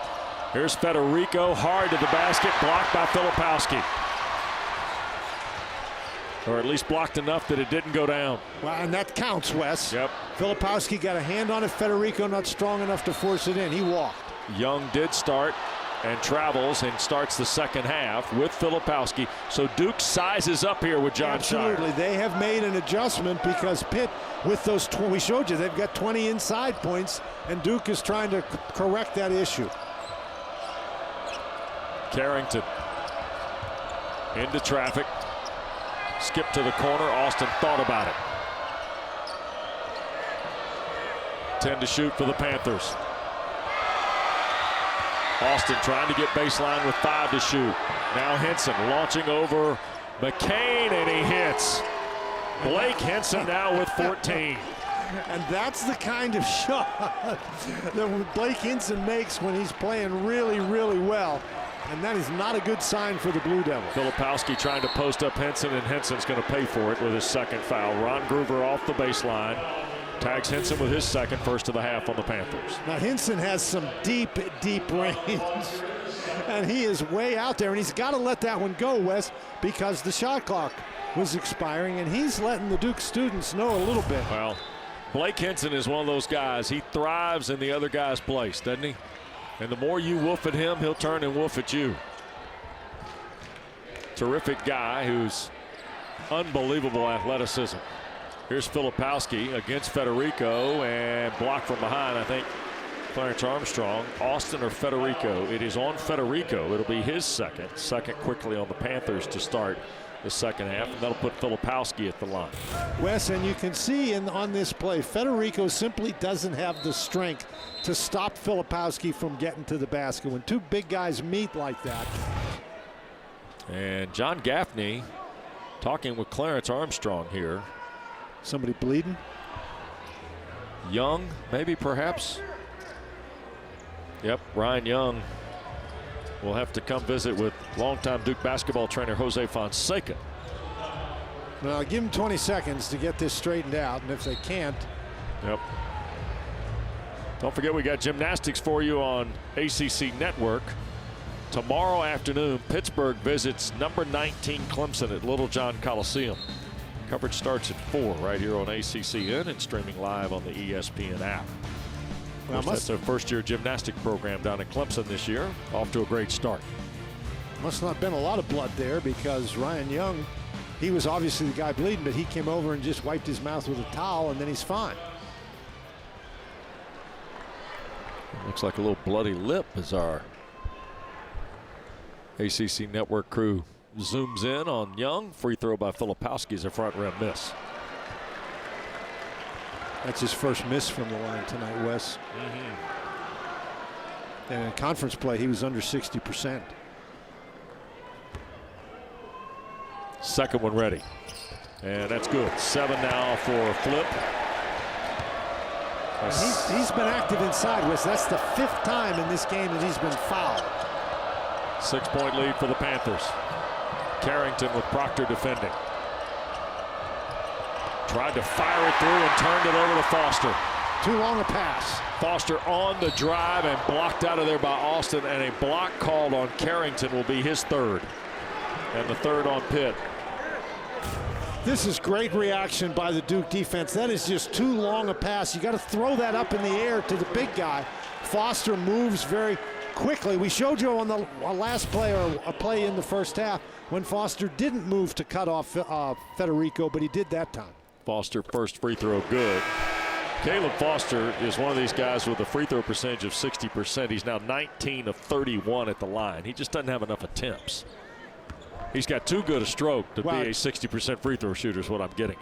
Here's Federico, hard to the basket, blocked by Filipowski. Or at least blocked enough that it didn't go down. Well, and that counts, Wes. Yep. Filipowski got a hand on it. Federico not strong enough to force it in. He walked. Young did start and travels and starts the second half with Filipowski. So Duke sizes up here with John Shire. Absolutely. They have made an adjustment because Pitt, with those, we showed you, they've got 20 inside points, and Duke is trying to correct that issue. Carrington into traffic. Skip to the corner. Austin thought about it. 10 to shoot for the Panthers. Austin trying to get baseline with 5 to shoot. Now Henson launching over McCain, and he hits. Blake Henson now with 14. And that's the kind of shot that Blake Hinson makes when he's playing really, really well. And that is not a good sign for the Blue Devils. Filipowski trying to post up Henson, and Henson's going to pay for it with his second foul. Ron Groover off the baseline. Tags Henson with his second, first of the half on the Panthers. Now Henson has some deep, deep range. And he is way out there. And he's got to let that one go, Wes, because the shot clock was expiring. And he's letting the Duke students know a little bit. Well, Blake Henson is one of those guys. He thrives in the other guy's place, doesn't he? And the more you woof at him, he'll turn and woof at you. Terrific guy who's unbelievable athleticism. Here's Filipowski against Federico and blocked from behind, I think, Clarence Armstrong. Austin or Federico? It is on Federico. It'll be his second quickly on the Panthers to start the second half, and that'll put Filipowski at the line. Wes, and you can see on this play, Federico simply doesn't have the strength to stop Filipowski from getting to the basket. When two big guys meet like that. And John Gaffney talking with Clarence Armstrong here. Somebody bleeding? Young, maybe, perhaps. Yep, Ryan Young will have to come visit with longtime Duke basketball trainer Jose Fonseca. Well, give them 20 seconds to get this straightened out, and if they can't. Yep. Don't forget, we got gymnastics for you on ACC Network. Tomorrow afternoon, Pittsburgh visits number 19 Clemson at Littlejohn Coliseum. Coverage starts at 4 right here on ACCN and streaming live on the ESPN app. Well, that's their first-year gymnastic program down in Clemson this year. Off to a great start. Must not have been a lot of blood there, because Ryan Young, he was obviously the guy bleeding, but he came over and just wiped his mouth with a towel, and then he's fine. Looks like a little bloody lip as our ACC Network crew zooms in on Young. Free throw by Filipowski is a front rim miss. That's his first miss from the line tonight, Wes. And in conference play, he was under 60%. Second one ready. And that's good. 7 now for Flip. He's been active inside, Wes. That's the 5th time in this game that he's been fouled. 6-point lead for the Panthers. Carrington with Proctor defending. Tried to fire it through and turned it over to Foster. Too long a pass. Foster on the drive and blocked out of there by Austin, and a block called on Carrington will be his third. And the third on Pitt. This is great reaction by the Duke defense. That is just too long a pass. You got to throw that up in the air to the big guy. Foster moves very quickly. We showed you on the last play, or a play in the first half, when Foster didn't move to cut off Federico, but he did that time. Foster first free throw good. Caleb Foster is one of these guys with a free throw percentage of 60%. He's now 19 of 31 at the line. He just doesn't have enough attempts. He's got too good a stroke to be a 60% free throw shooter is what I'm getting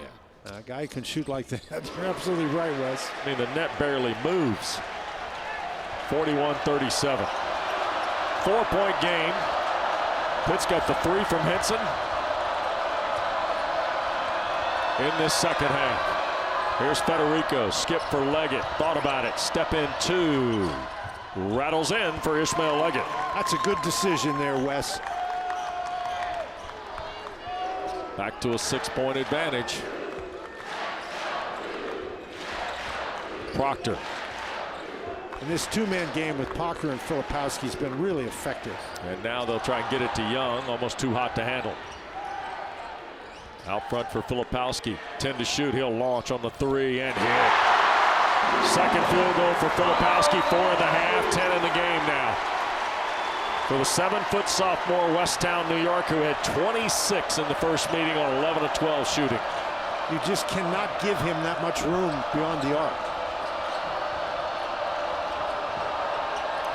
at. A guy can shoot like that. You're absolutely right, Wes. I mean, the net barely moves. 41-37. 4-point game. Pitt's got the 3 from Henson in this second half. Here's Federico. Skip for Leggett. Thought about it. Step in 2. Rattles in for Ishmael Leggett. That's a good decision there, Wes. Back to a 6-point advantage. Proctor. And this 2-man game with Parker and Filipowski has been really effective. And now they'll try and get it to Young. Almost too hot to handle. Out front for Filipowski. 10 to shoot. He'll launch on the 3 and hit. Second field goal for Filipowski. 4 in the half. 10 in the game now. For the 7-foot sophomore, Westtown, New York, who had 26 in the first meeting on 11 of 12 shooting. You just cannot give him that much room beyond the arc.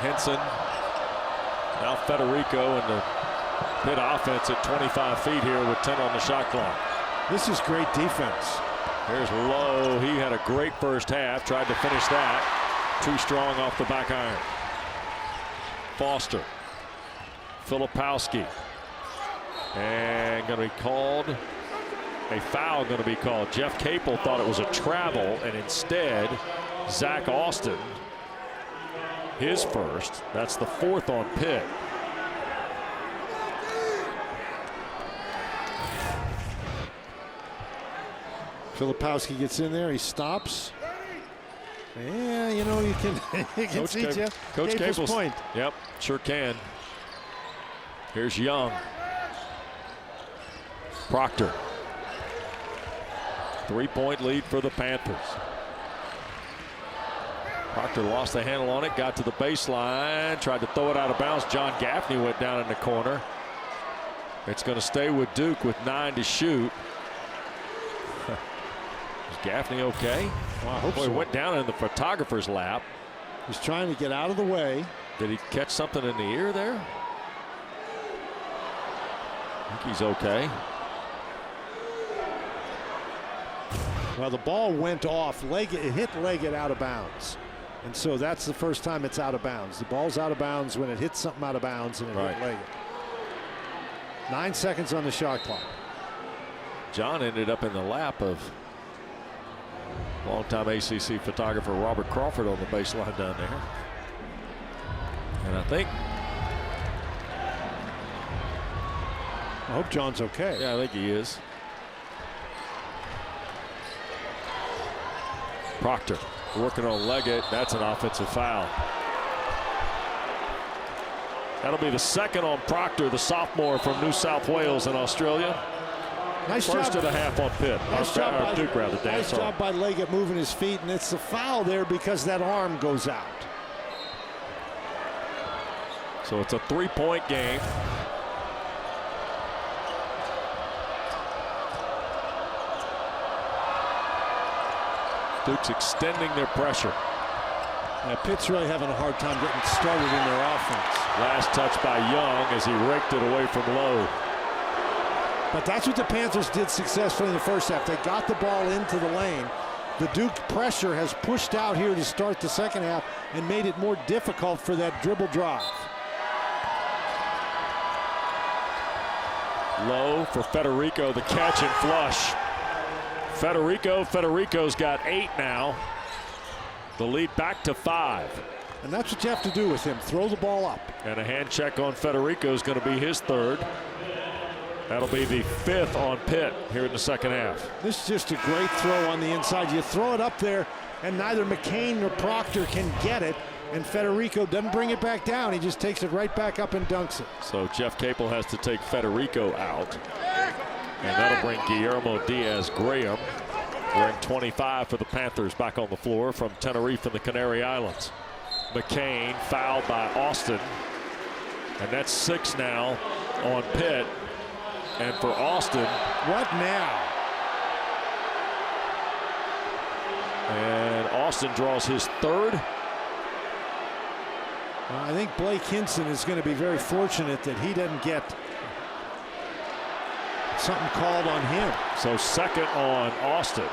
Henson. Now Federico and the Pitt offense at 25 feet here with 10 on the shot clock. This is great defense. Here's Lowe. He had a great first half. Tried to finish that. Too strong off the back iron. Foster. Filipowski. And going to be called. A foul going to be called. Jeff Capel thought it was a travel, and instead Zach Austin, his first. That's the 4th on Pitt. Filipowski gets in there. He stops. Yeah, you know, you can see Jeff Coach Capel's point. Yep, sure can. Here's Young. Proctor. 3-point lead for the Panthers. Proctor lost the handle on it, got to the baseline, tried to throw it out of bounds. John Gaffney went down in the corner. It's going to stay with Duke with 9 to shoot. Is Gaffney okay? Well, I hope so. He went down in the photographer's lap. He's trying to get out of the way. Did he catch something in the ear there? I think he's okay. Well, the ball went off. Leggett, it hit Leggett out of bounds. And so that's the first time it's out of bounds. The ball's out of bounds when it hits something out of bounds and it hit Leggett. 9 seconds on the shot clock. John ended up in the lap of longtime ACC photographer Robert Crawford on the baseline down there. And I hope John's okay. Yeah, I think he is. Proctor working on Leggett. That's an offensive foul. That'll be the second on Proctor, the sophomore from New South Wales in Australia. Nice First job. and a half on Pitt. Nice job by Duke, rather. Nice job by Leggett moving his feet, and it's a foul there because that arm goes out. So it's a 3-point game. Duke's extending their pressure. Yeah, Pitt's really having a hard time getting started in their offense. Last touch by Young as he raked it away from Lowe. But that's what the Panthers did successfully in the first half. They got the ball into the lane. The Duke pressure has pushed out here to start the second half and made it more difficult for that dribble drive. Lowe for Federico, the catch and flush. Federico's got 8 now. The lead back to 5. And that's what you have to do with him, throw the ball up. And a hand check on Federico is going to be his 3rd. That'll be the 5th on Pitt here in the second half. This is just a great throw on the inside. You throw it up there, and neither McCain nor Proctor can get it. And Federico doesn't bring it back down. He just takes it right back up and dunks it. So Jeff Capel has to take Federico out. And that'll bring Guillermo Diaz-Graham, wearing 25 for the Panthers, back on the floor from Tenerife in the Canary Islands. McCain fouled by Austin. And that's 6 now on Pitt. And for Austin. What now? And Austin draws his 3rd. I think Blake Hinson is going to be very fortunate that he doesn't get something called on him. So 2nd on Austin.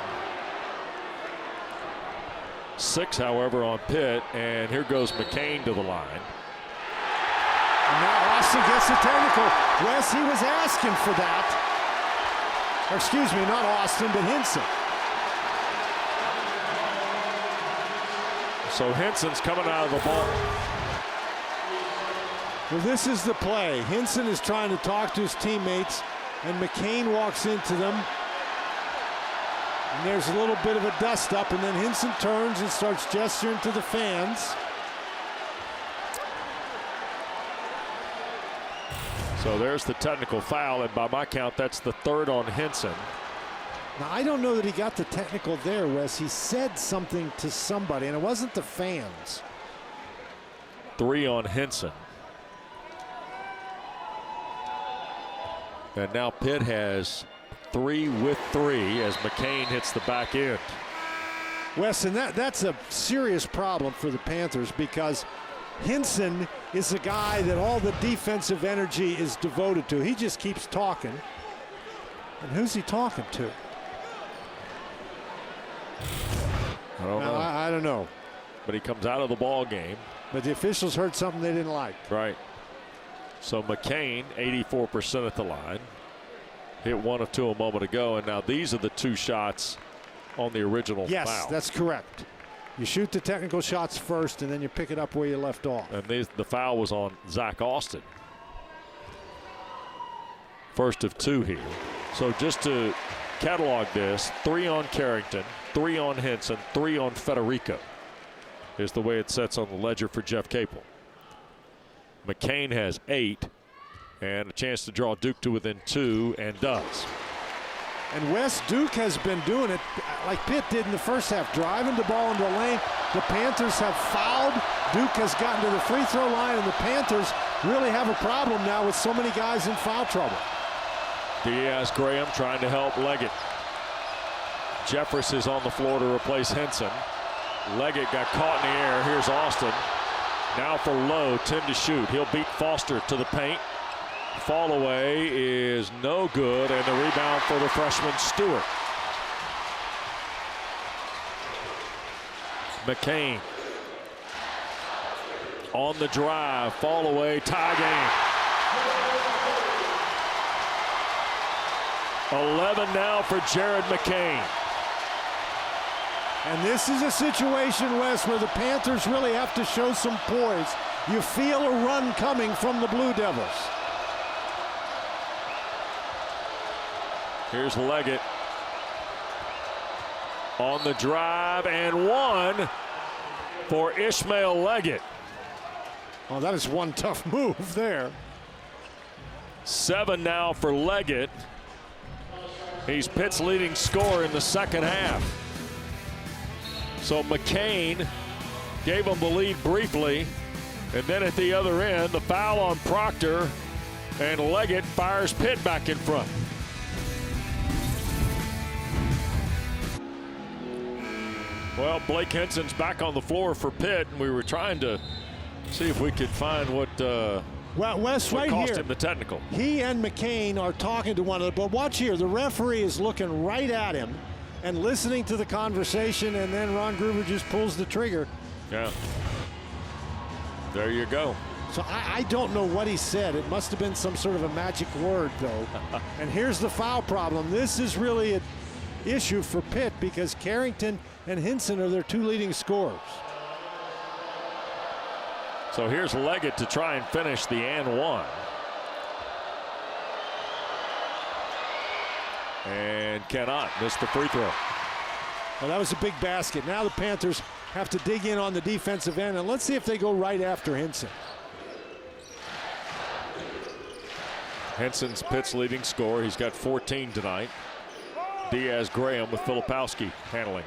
6, however, on Pitt. And here goes McCain to the line. And now Austin gets the technical. Wes, he was asking for that. Or excuse me, not Austin, but Hinson. So Hinson's coming out of the ball. Well, this is the play. Hinson is trying to talk to his teammates, and McCain walks into them. And there's a little bit of a dust up, and then Hinson turns and starts gesturing to the fans. So there's the technical foul, and by my count, that's the 3rd on Hinson. Now, I don't know that he got the technical there, Wes. He said something to somebody, and it wasn't the fans. 3 on Hinson. And now Pitt has 3 with 3 as McCain hits the back end. Wes, and that's a serious problem for the Panthers because Hinson is a guy that all the defensive energy is devoted to. He just keeps talking. And who's he talking to? I don't know. I don't know. But he comes out of the ball game. But the officials heard something they didn't like. Right. So McCain, 84% at the line. Hit 1 of 2 a moment ago. And now these are the 2 shots on the original foul. Yes, that's correct. You shoot the technical shots first, and then you pick it up where you left off. And the foul was on Zach Austin. First of 2 here. So just to catalog this, 3 on Carrington, 3 on Hinson, 3 on Federico is the way it sets on the ledger for Jeff Capel. McCain has 8 and a chance to draw Duke to within 2 and does. And Wes, Duke has been doing it like Pitt did in the first half, driving the ball into the lane. The Panthers have fouled. Duke has gotten to the free throw line, and the Panthers really have a problem now with so many guys in foul trouble. Diaz-Graham trying to help Leggett. Jeffress is on the floor to replace Henson. Leggett got caught in the air. Here's Austin. Now for Lowe, 10 to shoot. He'll beat Foster to the paint. Fall away is no good, and the rebound for the freshman Stewart. McCain on the drive, fall away, tie game. 11 now for Jared McCain. And this is a situation, Wes, where the Panthers really have to show some poise. You feel a run coming from the Blue Devils. Here's Leggett on the drive, and one for Ishmael Leggett. Oh, that is one tough move there. 7 now for Leggett. He's Pitt's leading scorer in the second half. So McCain gave him the lead briefly, and then at the other end, the foul on Proctor, and Leggett fires Pitt back in front. Well, Blake Henson's back on the floor for Pitt, and we were trying to see if we could find what well, Wes, right cost here, him the technical. He and McCain are talking to one another, but watch here. The referee is looking right at him and listening to the conversation, and then Ron Gruber just pulls the trigger. Yeah. There you go. So I don't know what he said. It must have been some sort of a magic word, though. And here's the foul problem. This is really an issue for Pitt because Carrington and Hinson are their two leading scorers. So here's Leggett to try and finish the and one. And cannot miss the free throw. Well, that was a big basket. Now the Panthers have to dig in on the defensive end, and let's see if they go right after Hinson. Henson's Pitt's leading scorer. He's got 14 tonight. Diaz-Graham with Filipowski handling.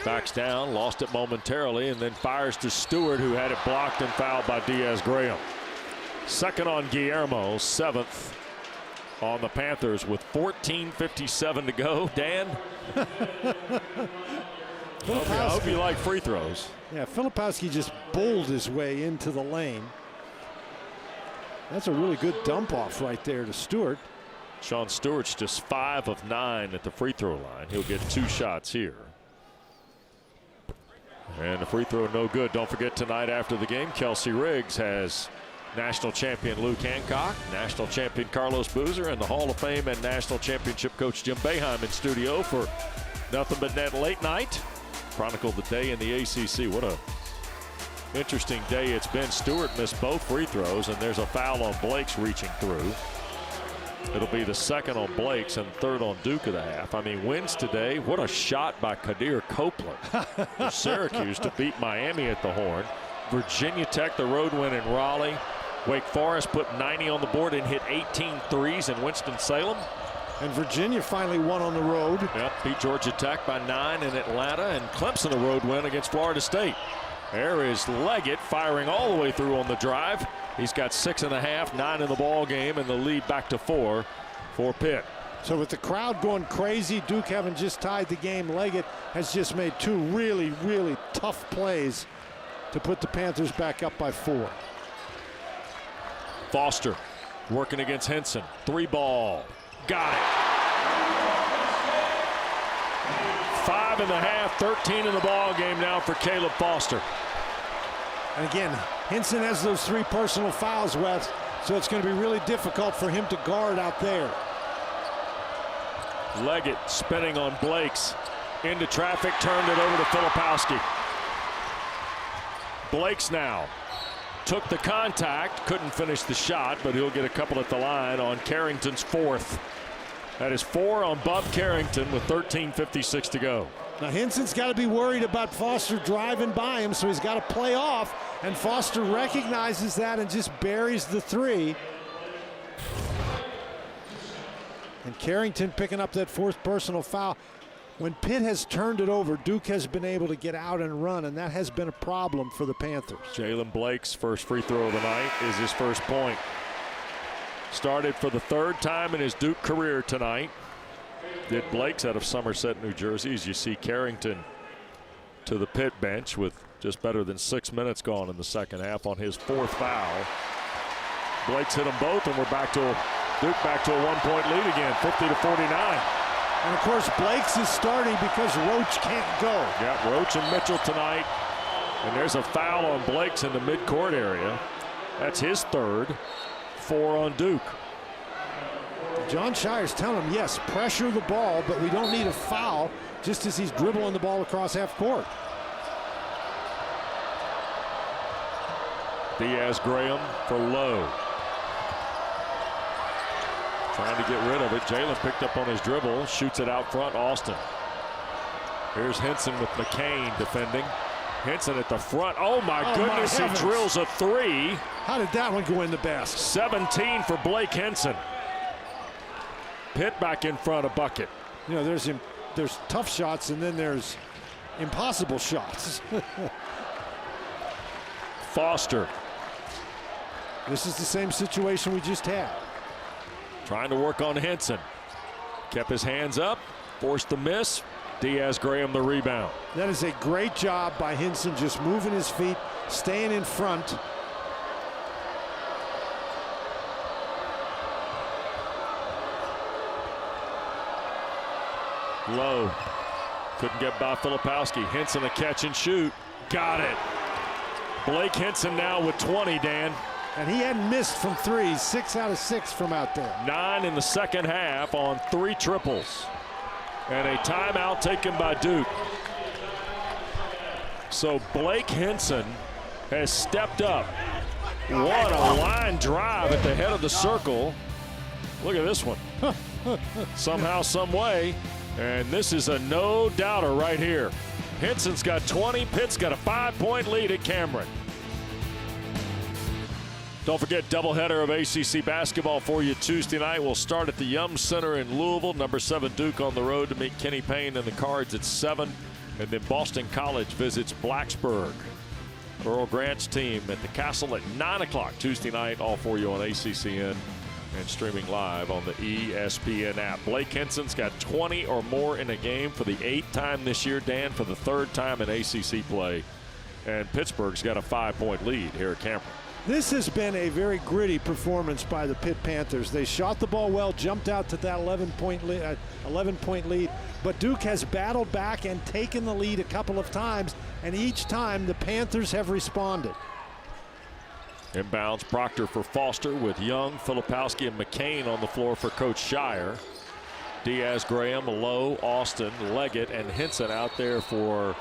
Backs down, lost it momentarily, and then fires to Stewart, who had it blocked and fouled by Diaz-Graham. Second on Guillermo, 7th on the Panthers with 14:57 to go. Dan? I hope you like free throws. Yeah, Filipowski just bowled his way into the lane. That's a really good dump off right there to Stewart. Sean Stewart's just 5 of 9 at the free throw line. He'll get 2 shots here. And the free throw no good. Don't forget tonight after the game, Kelsey Riggs has national champion Luke Hancock, national champion Carlos Boozer, and the Hall of Fame and national championship coach Jim Boeheim in studio for Nothing But Net Late Night. Chronicle the day in the ACC. What a interesting day it's been. Stewart missed both free throws, and there's a foul on Blake's reaching through. It'll be the second on Blake's and third on Duke of the half. I mean, wins today. What a shot by Kadir Copeland for Syracuse to beat Miami at the Horn. Virginia Tech, the road win in Raleigh. Wake Forest put 90 on the board and hit 18 threes in Winston-Salem. And Virginia finally won on the road. Yep, beat Georgia Tech by 9 in Atlanta, and Clemson a road win against Florida State. There is Leggett firing all the way through on the drive. He's got 6.5, 9 in the ball game, and the lead back to 4 for Pitt. So with the crowd going crazy, Duke having just tied the game, Leggett has just made 2 really, really tough plays to put the Panthers back up by 4. Foster working against Henson. 3 ball. Got it. 5.5, 13 in the ball game now for Caleb Foster. And again, Henson has those 3 personal fouls, Wes, so it's going to be really difficult for him to guard out there. Leggett spinning on Blake's. Into traffic, turned it over to Filipowski. Blake's now took the contact, couldn't finish the shot, but he'll get a couple at the line on Carrington's 4th. That is 4 on Bub Carrington with 13:56 to go. Now Henson's got to be worried about Foster driving by him, so he's got to play off, and Foster recognizes that and just buries the 3. And Carrington picking up that fourth personal foul. When Pitt has turned it over, Duke has been able to get out and run, and that has been a problem for the Panthers. Jalen Blake's first free throw of the night is his first point. Started for the third time in his Duke career tonight. Did Blake's out of Somerset, New Jersey, as you see Carrington to the Pitt bench with just better than 6 minutes gone in the second half on his fourth foul. Blake's hit them both, and we're back to Duke back to a 1-point lead again, 50-49. And of course, Blake's is starting because Roach can't go. Yeah, Roach and Mitchell tonight. And there's a foul on Blake's in the midcourt area. That's his third. 4 on Duke. John Shire's telling him, yes, pressure the ball, but we don't need a foul, just as he's dribbling the ball across half court. Diaz-Graham for Lowe. Trying to get rid of it. Jalen picked up on his dribble, shoots it out front. Austin. Here's Henson with McCain defending. Henson at the front. Oh my goodness, he drills a three. How did that one go in the basket? 17 for Blake Henson. Pitt back in front of bucket. You know, there's tough shots and then there's impossible shots. Foster. This is the same situation we just had. Trying to work on Henson. Kept his hands up, forced the miss. Diaz-Graham the rebound. That is a great job by Henson, just moving his feet, staying in front. Low. Couldn't get by Filipowski. Henson a catch and shoot. Got it. Blake Henson now with 20, Dan. And he hadn't missed from threes, 6 out of 6 from out there. 9 in the second half on 3 triples. And a timeout taken by Duke. So Blake Henson has stepped up. What a line drive at the head of the circle. Look at this one. Somehow, some way. And this is a no-doubter right here. Henson's got 20. Pitt's got a 5-point lead at Cameron. Don't forget, doubleheader of ACC basketball for you Tuesday night. We'll start at the Yum Center in Louisville. Number 7 Duke on the road to meet Kenny Payne and the Cards at 7. And then Boston College visits Blacksburg. Earl Grant's team at the Castle at 9 o'clock Tuesday night. All for you on ACCN and streaming live on the ESPN app. Blake Henson's got 20 or more in a game for the 8th time this year, Dan, for the 3rd time in ACC play. And Pittsburgh's got a 5-point lead here at Cameron. This has been a very gritty performance by the Pitt Panthers. They shot the ball well, jumped out to that 11-point lead, but Duke has battled back and taken the lead a couple of times, and each time the Panthers have responded. Inbounds Proctor for Foster with Young, Filipowski, and McCain on the floor for Coach Shire. Diaz-Graham, Lowe, Austin, Leggett, and Henson out there for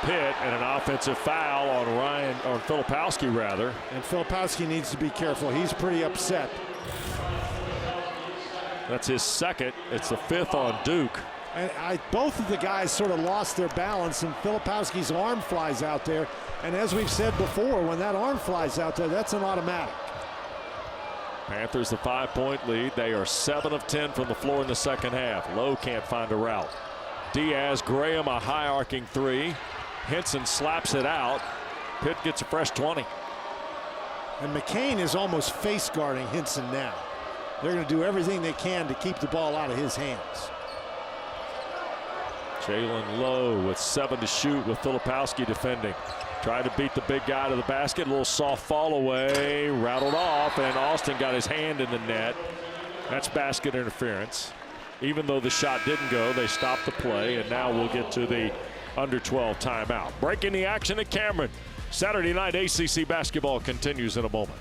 Pitt, and an offensive foul on Filipowski rather. And Filipowski needs to be careful. He's pretty upset. That's his second. It's the 5th on Duke. And both of the guys sort of lost their balance, and Filipowski's arm flies out there. And as we've said before, when that arm flies out there, that's an automatic. Panthers the 5-point lead. They are 7 of 10 from the floor in the second half. Lowe can't find a route. Diaz-Graham a high arcing 3. Henson slaps it out. Pitt gets a fresh 20. And McCain is almost face guarding Henson now. They're going to do everything they can to keep the ball out of his hands. Jalen Lowe with 7 to shoot with Filipowski defending. Tried to beat the big guy to the basket. A little soft fall away. Rattled off, and Austin got his hand in the net. That's basket interference. Even though the shot didn't go, they stopped the play, and now we'll get to the under 12 timeout. Breaking the action at Cameron. Saturday night ACC basketball continues in a moment.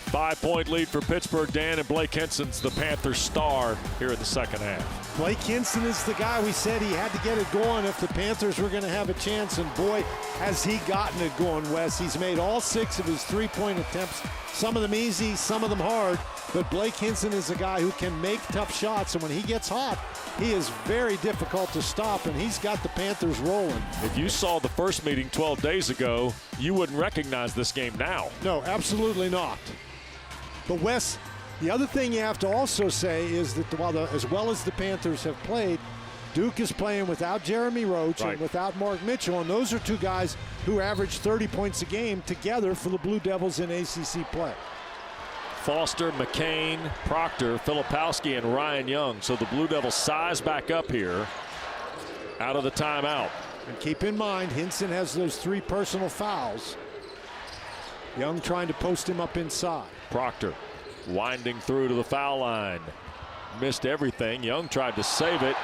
5-point lead for Pittsburgh, Dan, and Blake Henson's the Panthers star here in the second half. Blake Henson is the guy we said he had to get it going if the Panthers were going to have a chance, and boy, has he gotten it going, Wes. He's made all 6 of his 3-point attempts, some of them easy, some of them hard, but Blake Henson is a guy who can make tough shots, and when he gets hot, he is very difficult to stop, and he's got the Panthers rolling. If you saw the first meeting 12 days ago, you wouldn't recognize this game now. No, absolutely not. But Wes, the other thing you have to also say is that as well as the Panthers have played, Duke is playing without Jeremy Roach and without Mark Mitchell, and those are two guys who average 30 points a game together for the Blue Devils in ACC play. Foster, McCain, Proctor, Filipowski, and Ryan Young. So the Blue Devils size back up here out of the timeout. And keep in mind, Hinson has those 3 personal fouls. Young trying to post him up inside. Proctor winding through to the foul line. Missed everything. Young tried to save it.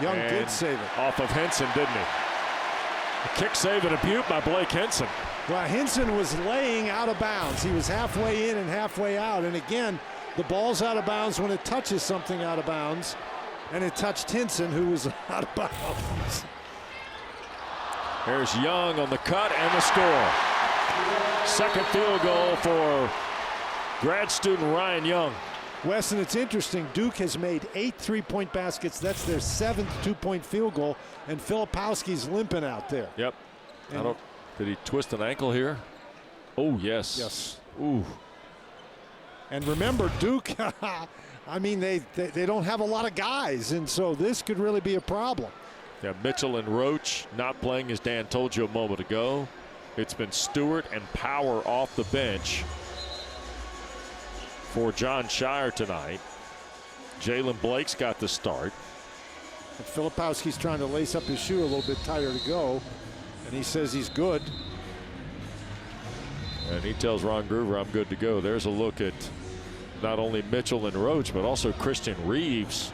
Young did save it. Off of Hinson, didn't he? A kick save and a butte by Blake Hinson. Well, Hinson was laying out of bounds. He was halfway in and halfway out. And again, the ball's out of bounds when it touches something out of bounds. And it touched Hinson, who was out of bounds. There's Young on the cut and the score. Second field goal for grad student Ryan Young. Wes, and it's interesting, Duke has made 8 3-point baskets. That's their 7th 2-point field goal, and Filipowski's limping out there. Yep. Did he twist an ankle here? Oh, yes. Yes. Ooh. And remember, Duke, I mean, they don't have a lot of guys, and so this could really be a problem. Yeah, Mitchell and Roach not playing, as Dan told you a moment ago. It's been Stewart and Power off the bench for John Shire tonight. Jalen Blake's got the start. And Filipowski's trying to lace up his shoe a little bit tighter to go, and he says he's good. And he tells Ron Groover, I'm good to go. There's a look at not only Mitchell and Roach, but also Christian Reeves,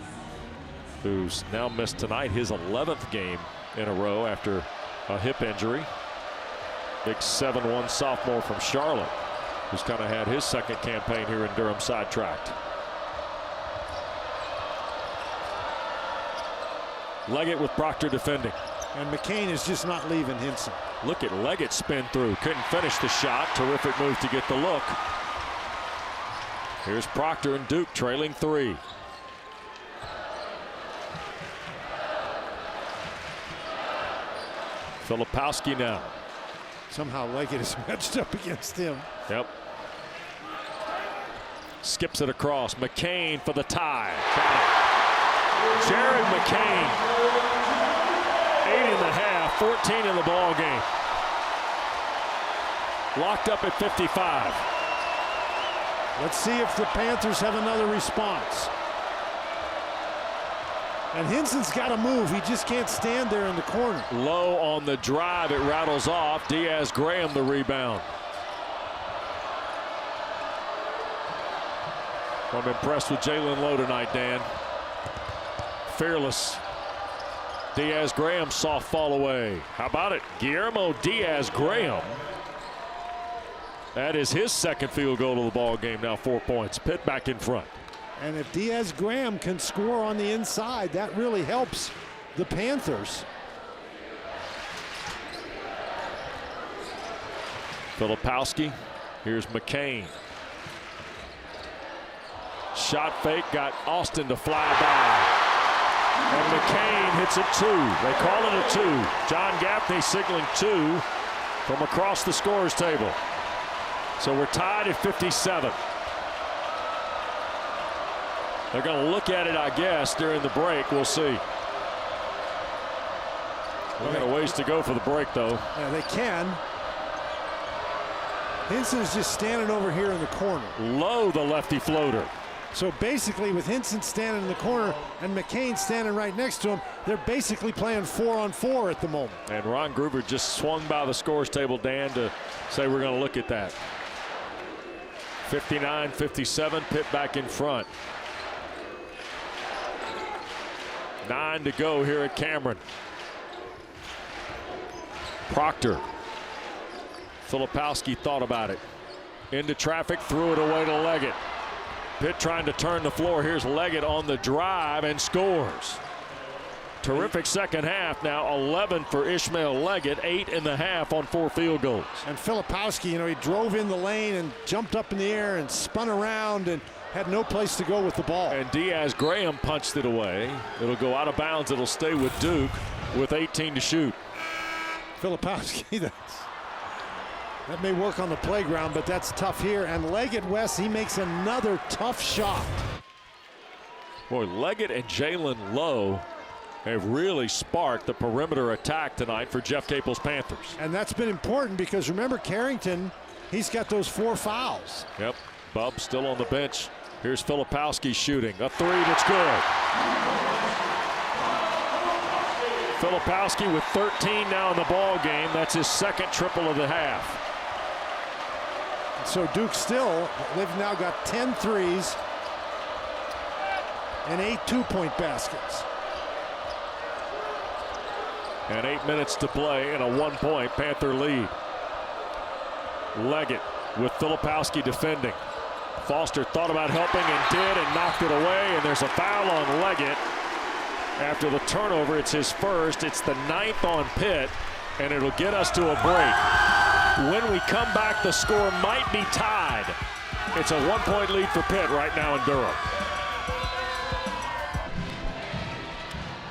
who's now missed tonight his 11th game in a row after a hip injury. Big 7'1" sophomore from Charlotte, who's kind of had his second campaign here in Durham sidetracked. Leggett with Proctor defending. And McCain is just not leaving Hinson. Look at Leggett spin through. Couldn't finish the shot. Terrific move to get the look. Here's Proctor and Duke trailing 3. Filipowski now. Somehow Leggett is matched up against him. Yep. Skips it across. McCain for the tie. Jared McCain. 8.5, 14 in the ball game. Locked up at 55. Let's see if the Panthers have another response. And Hinson's got to move. He just can't stand there in the corner. Low on the drive. It rattles off. Diaz-Graham the rebound. I'm impressed with Jalen Lowe tonight, Dan. Fearless. Diaz-Graham soft fall away. How about it? Guillermo Diaz-Graham. That is his second field goal of the ball game. Now 4 points. Pitt back in front. And if Diaz-Graham can score on the inside, that really helps the Panthers. Filipowski. Here's McCain. Shot fake, got Austin to fly by. And McCain hits it 2. They call it a 2. John Gaffney signaling 2 from across the scorer's table. So we're tied at 57. They're going to look at it, I guess, during the break. We'll see. We've got a ways to go for the break, though. Yeah, they can. Hinson's just standing over here in the corner. Low, the lefty floater. So basically, with Hinson standing in the corner and McCain standing right next to him, they're basically playing 4-on-4 at the moment. And Ron Groover just swung by the scores table, Dan, to say we're going to look at that. 59-57, Pitt back in front. 9 to go here at Cameron. Proctor. Filipowski thought about it. Into traffic, threw it away to Leggett. Pitt trying to turn the floor. Here's Leggett on the drive and scores. Terrific second half. Now 11 for Ishmael Leggett, 8.5 on 4 field goals. And Filipowski, you know, he drove in the lane and jumped up in the air and spun around and had no place to go with the ball. And Diaz-Graham punched it away. It'll go out of bounds. It'll stay with Duke with 18 to shoot. Filipowski, That may work on the playground, but that's tough here. And Leggett, West, he makes another tough shot. Boy, Leggett and Jalen Lowe have really sparked the perimeter attack tonight for Jeff Capel's Panthers. And that's been important because remember Carrington, he's got those 4 fouls. Yep, Bub still on the bench. Here's Filipowski shooting a 3 that's good. Filipowski with 13 now in the ball game. That's his second triple of the half. So Duke still, they've now got 10 threes and 8 two-point baskets. And 8 minutes to play and a 1-point Panther lead. Leggett with Filipowski defending. Foster thought about helping and did and knocked it away. And there's a foul on Leggett. After the turnover, it's his first. It's the 9th on Pitt, and it'll get us to a break. When we come back, the score might be tied. It's a 1-point lead for Pitt right now in Durham.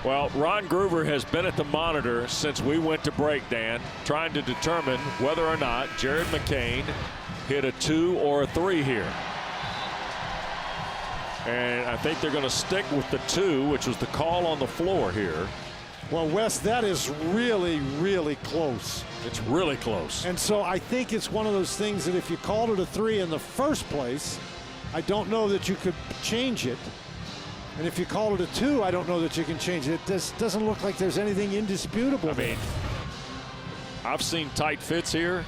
Well, Ron Groover has been at the monitor since we went to break, Dan, trying to determine whether or not Jared McCain hit a 2 or a 3 here. And I think they're going to stick with the 2, which was the call on the floor here. Well, Wes, that is really, really close. It's really close. And so I think it's one of those things that if you called it a 3 in the first place, I don't know that you could change it. And if you call it a 2, I don't know that you can change it. This doesn't look like there's anything indisputable. I mean, I've seen tight fits here.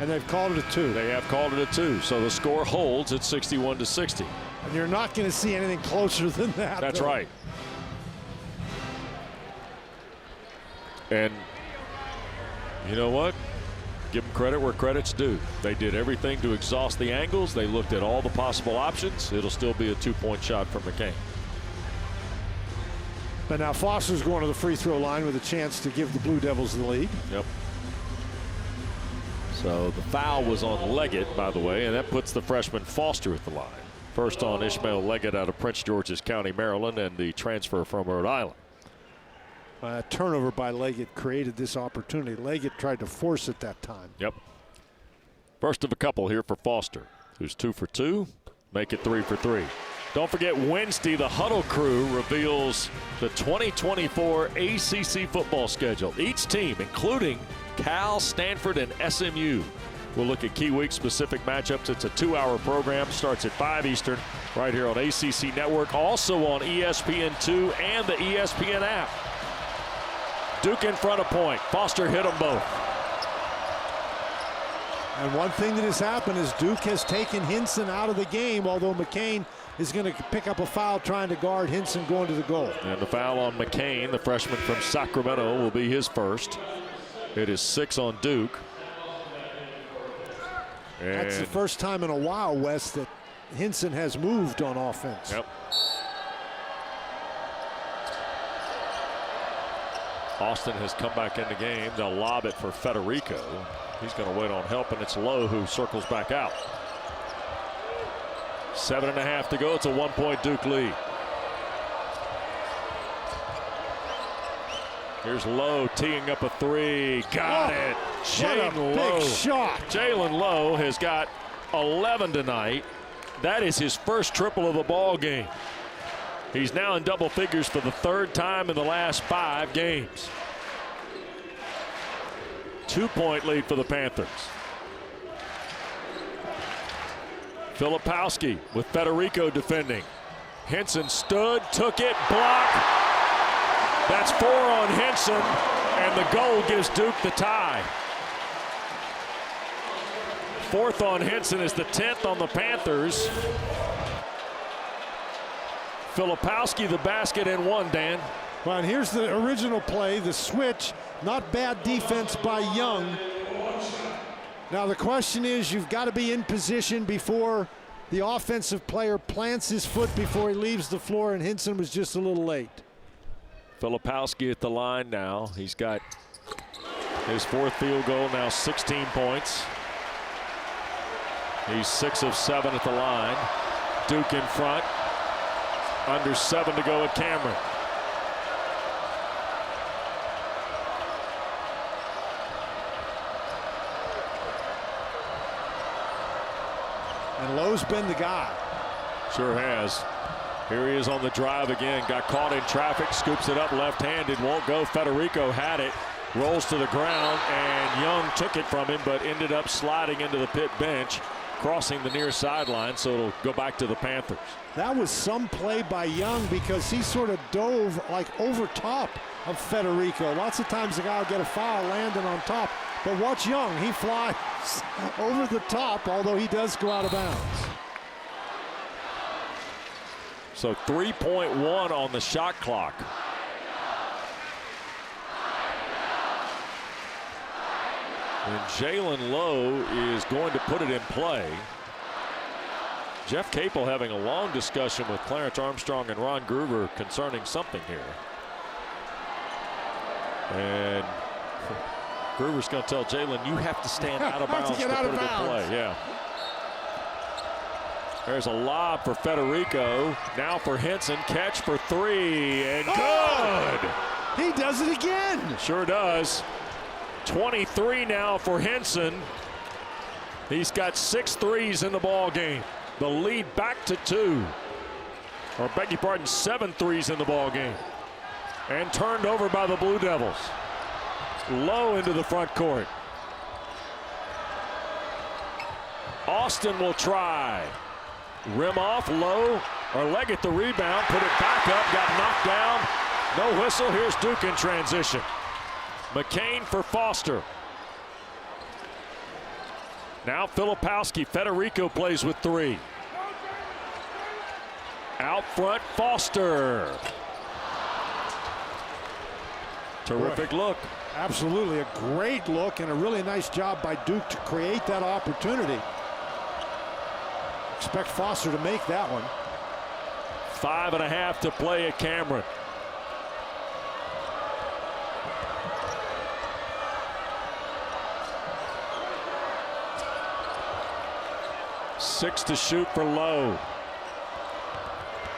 And they've called it a 2. They have called it a 2. So the score holds at 61-60. And you're not going to see anything closer than that. That's right. And you know what? Give them credit where credit's due. They did everything to exhaust the angles. They looked at all the possible options. It'll still be a 2-point shot from McCain. But now Foster's going to the free throw line with a chance to give the Blue Devils the lead. Yep. So the foul was on Leggett, by the way, and that puts the freshman Foster at the line. First on Ishmael Leggett out of Prince George's County, Maryland, and the transfer from Rhode Island. Turnover by Leggett created this opportunity. Leggett tried to force it that time. Yep. First of a couple here for Foster, who's 2 for 2. Make it 3 for 3. Don't forget, Wednesday, the Huddle Crew reveals the 2024 ACC football schedule. Each team, including Cal, Stanford, and SMU, will look at key week-specific matchups. It's a 2-hour program. Starts at 5 Eastern right here on ACC Network. Also on ESPN2 and the ESPN app. Duke in front of point. Foster hit them both. And one thing that has happened is Duke has taken Hinson out of the game, although McCain is going to pick up a foul trying to guard Hinson going to the goal. And the foul on McCain, the freshman from Sacramento, will be his first. It is 6 on Duke. And that's the first time in a while, Wes, that Hinson has moved on offense. Yep. Austin has come back in the game. They'll lob it for Federico. He's going to wait on help, and it's Lowe who circles back out. 7.5 to go. It's a 1-point Duke lead. Here's Lowe teeing up a 3. Got it. Jalen Lowe. Big shot. Jalen Lowe has got 11 tonight. That is his first triple of the ball game. He's now in double figures for the 3rd time in the last 5 games. 2-point lead for the Panthers. Filipowski with Federico defending. Hinson stood, took it, blocked. That's 4 on Hinson, and the goal gives Duke the tie. 4th on Hinson is the 10th on the Panthers. Filipowski the basket and 1, Dan. Well, and here's the original play, the switch. Not bad defense by Young. Now the question is, you've got to be in position before the offensive player plants his foot before he leaves the floor, and Hinson was just a little late. Filipowski at the line now. He's got his 4th field goal, now 16 points. He's 6 of 7 at the line. Duke in front. Under 7 to go at Cameron. And Lowe's been the guy. Sure has. Here he is on the drive again. Got caught in traffic, scoops it up left-handed, won't go. Federico had it, rolls to the ground, and Young took it from him, but ended up sliding into the Pitt bench, crossing the near sideline, so it'll go back to the Panthers. That was some play by Young because he sort of dove like over top of Federico. Lots of times the guy will get a foul landing on top, but watch Young. He flies over the top, although he does go out of bounds. So 3.1 on the shot clock. And Jalen Lowe is going to put it in play. Jeff Capel having a long discussion with Clarence Armstrong and Ron Gruber concerning something here. And Gruber's going to tell Jalen, you have to stand out of bounds to put it in play. Yeah. There's a lob for Federico. Now for Henson. Catch for three. And good. He does it again. Sure does. 23 now for Henson. He's got 6 threes in the ball game. The lead back to 2. Or beg your pardon, 7 threes in the ball game. And turned over by the Blue Devils. Low into the front court. Austin will try. Rim off, Low, or Leggett the rebound, put it back up, got knocked down. No whistle. Here's Duke in transition. McCain for Foster. Now Filipowski. Federico plays with 3. Out front, Foster. Terrific look. Absolutely a great look and a really nice job by Duke to create that opportunity. Expect Foster to make that one. 5.5 to play at Cameron. Six to shoot for Lowe.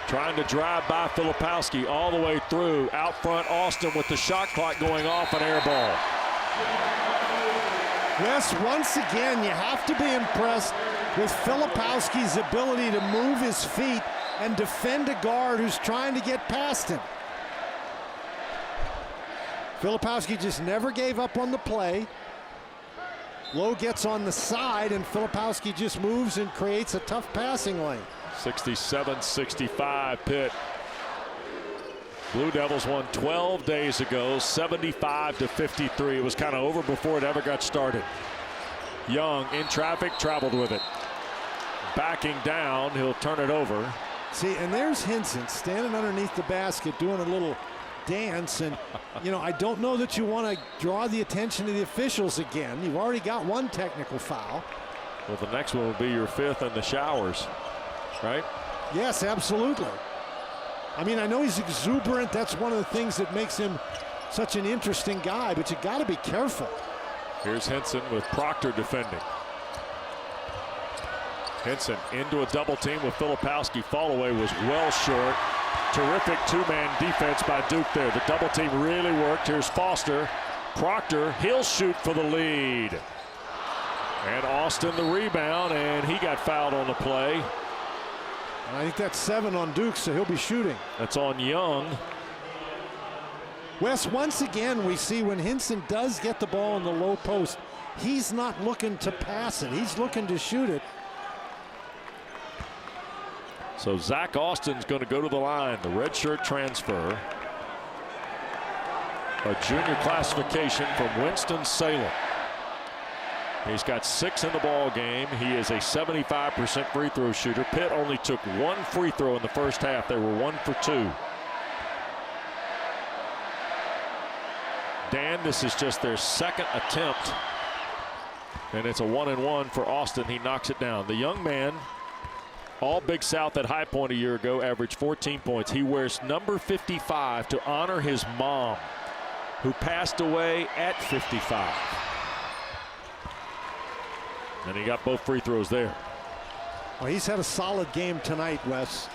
Trying to drive by Filipowski all the way through. Out front, Austin with the shot clock going off, an air ball. Wes, once again, you have to be impressed with Filipowski's ability to move his feet and defend a guard who's trying to get past him. Filipowski just never gave up on the play. Lowe gets on the side, and Filipowski just moves and creates a tough passing lane. 67-65 Pitt. Blue Devils won 12 days ago, 75-53. It was kind of over before it ever got started. Young in traffic, traveled with it. Backing down, he'll turn it over. See, and there's Henson standing underneath the basket doing a little dance, and you know, I don't know that you want to draw the attention of the officials again. You've already got one technical foul. Well, the next one will be your 5th in the showers, right? Yes, absolutely. I mean, I know he's exuberant. That's one of the things that makes him such an interesting guy, but you got to be careful. Here's Henson with Proctor defending. Henson into a double team with Filipowski. Fallaway was well short. Terrific 2-man defense by Duke there. The double team really worked. Here's Foster. Proctor, he'll shoot for the lead. And Austin the rebound, and he got fouled on the play. I think that's 7 on Duke, so he'll be shooting. That's on Young. Wes, once again, we see when Henson does get the ball in the low post, he's not looking to pass it. He's looking to shoot it. So Zach Austin's going to go to the line. The redshirt transfer. A junior classification from Winston-Salem. He's got 6 in the ball game. He is a 75% free throw shooter. Pitt only took 1 free throw in the first half. They were 1 for 2. Dan, this is just their 2nd attempt. And it's a 1-and-1 for Austin. He knocks it down. The young man, all Big South at High Point a year ago, averaged 14 points. He wears number 55 to honor his mom, who passed away at 55. And he got both free throws there. Well, he's had a solid game tonight, Wes.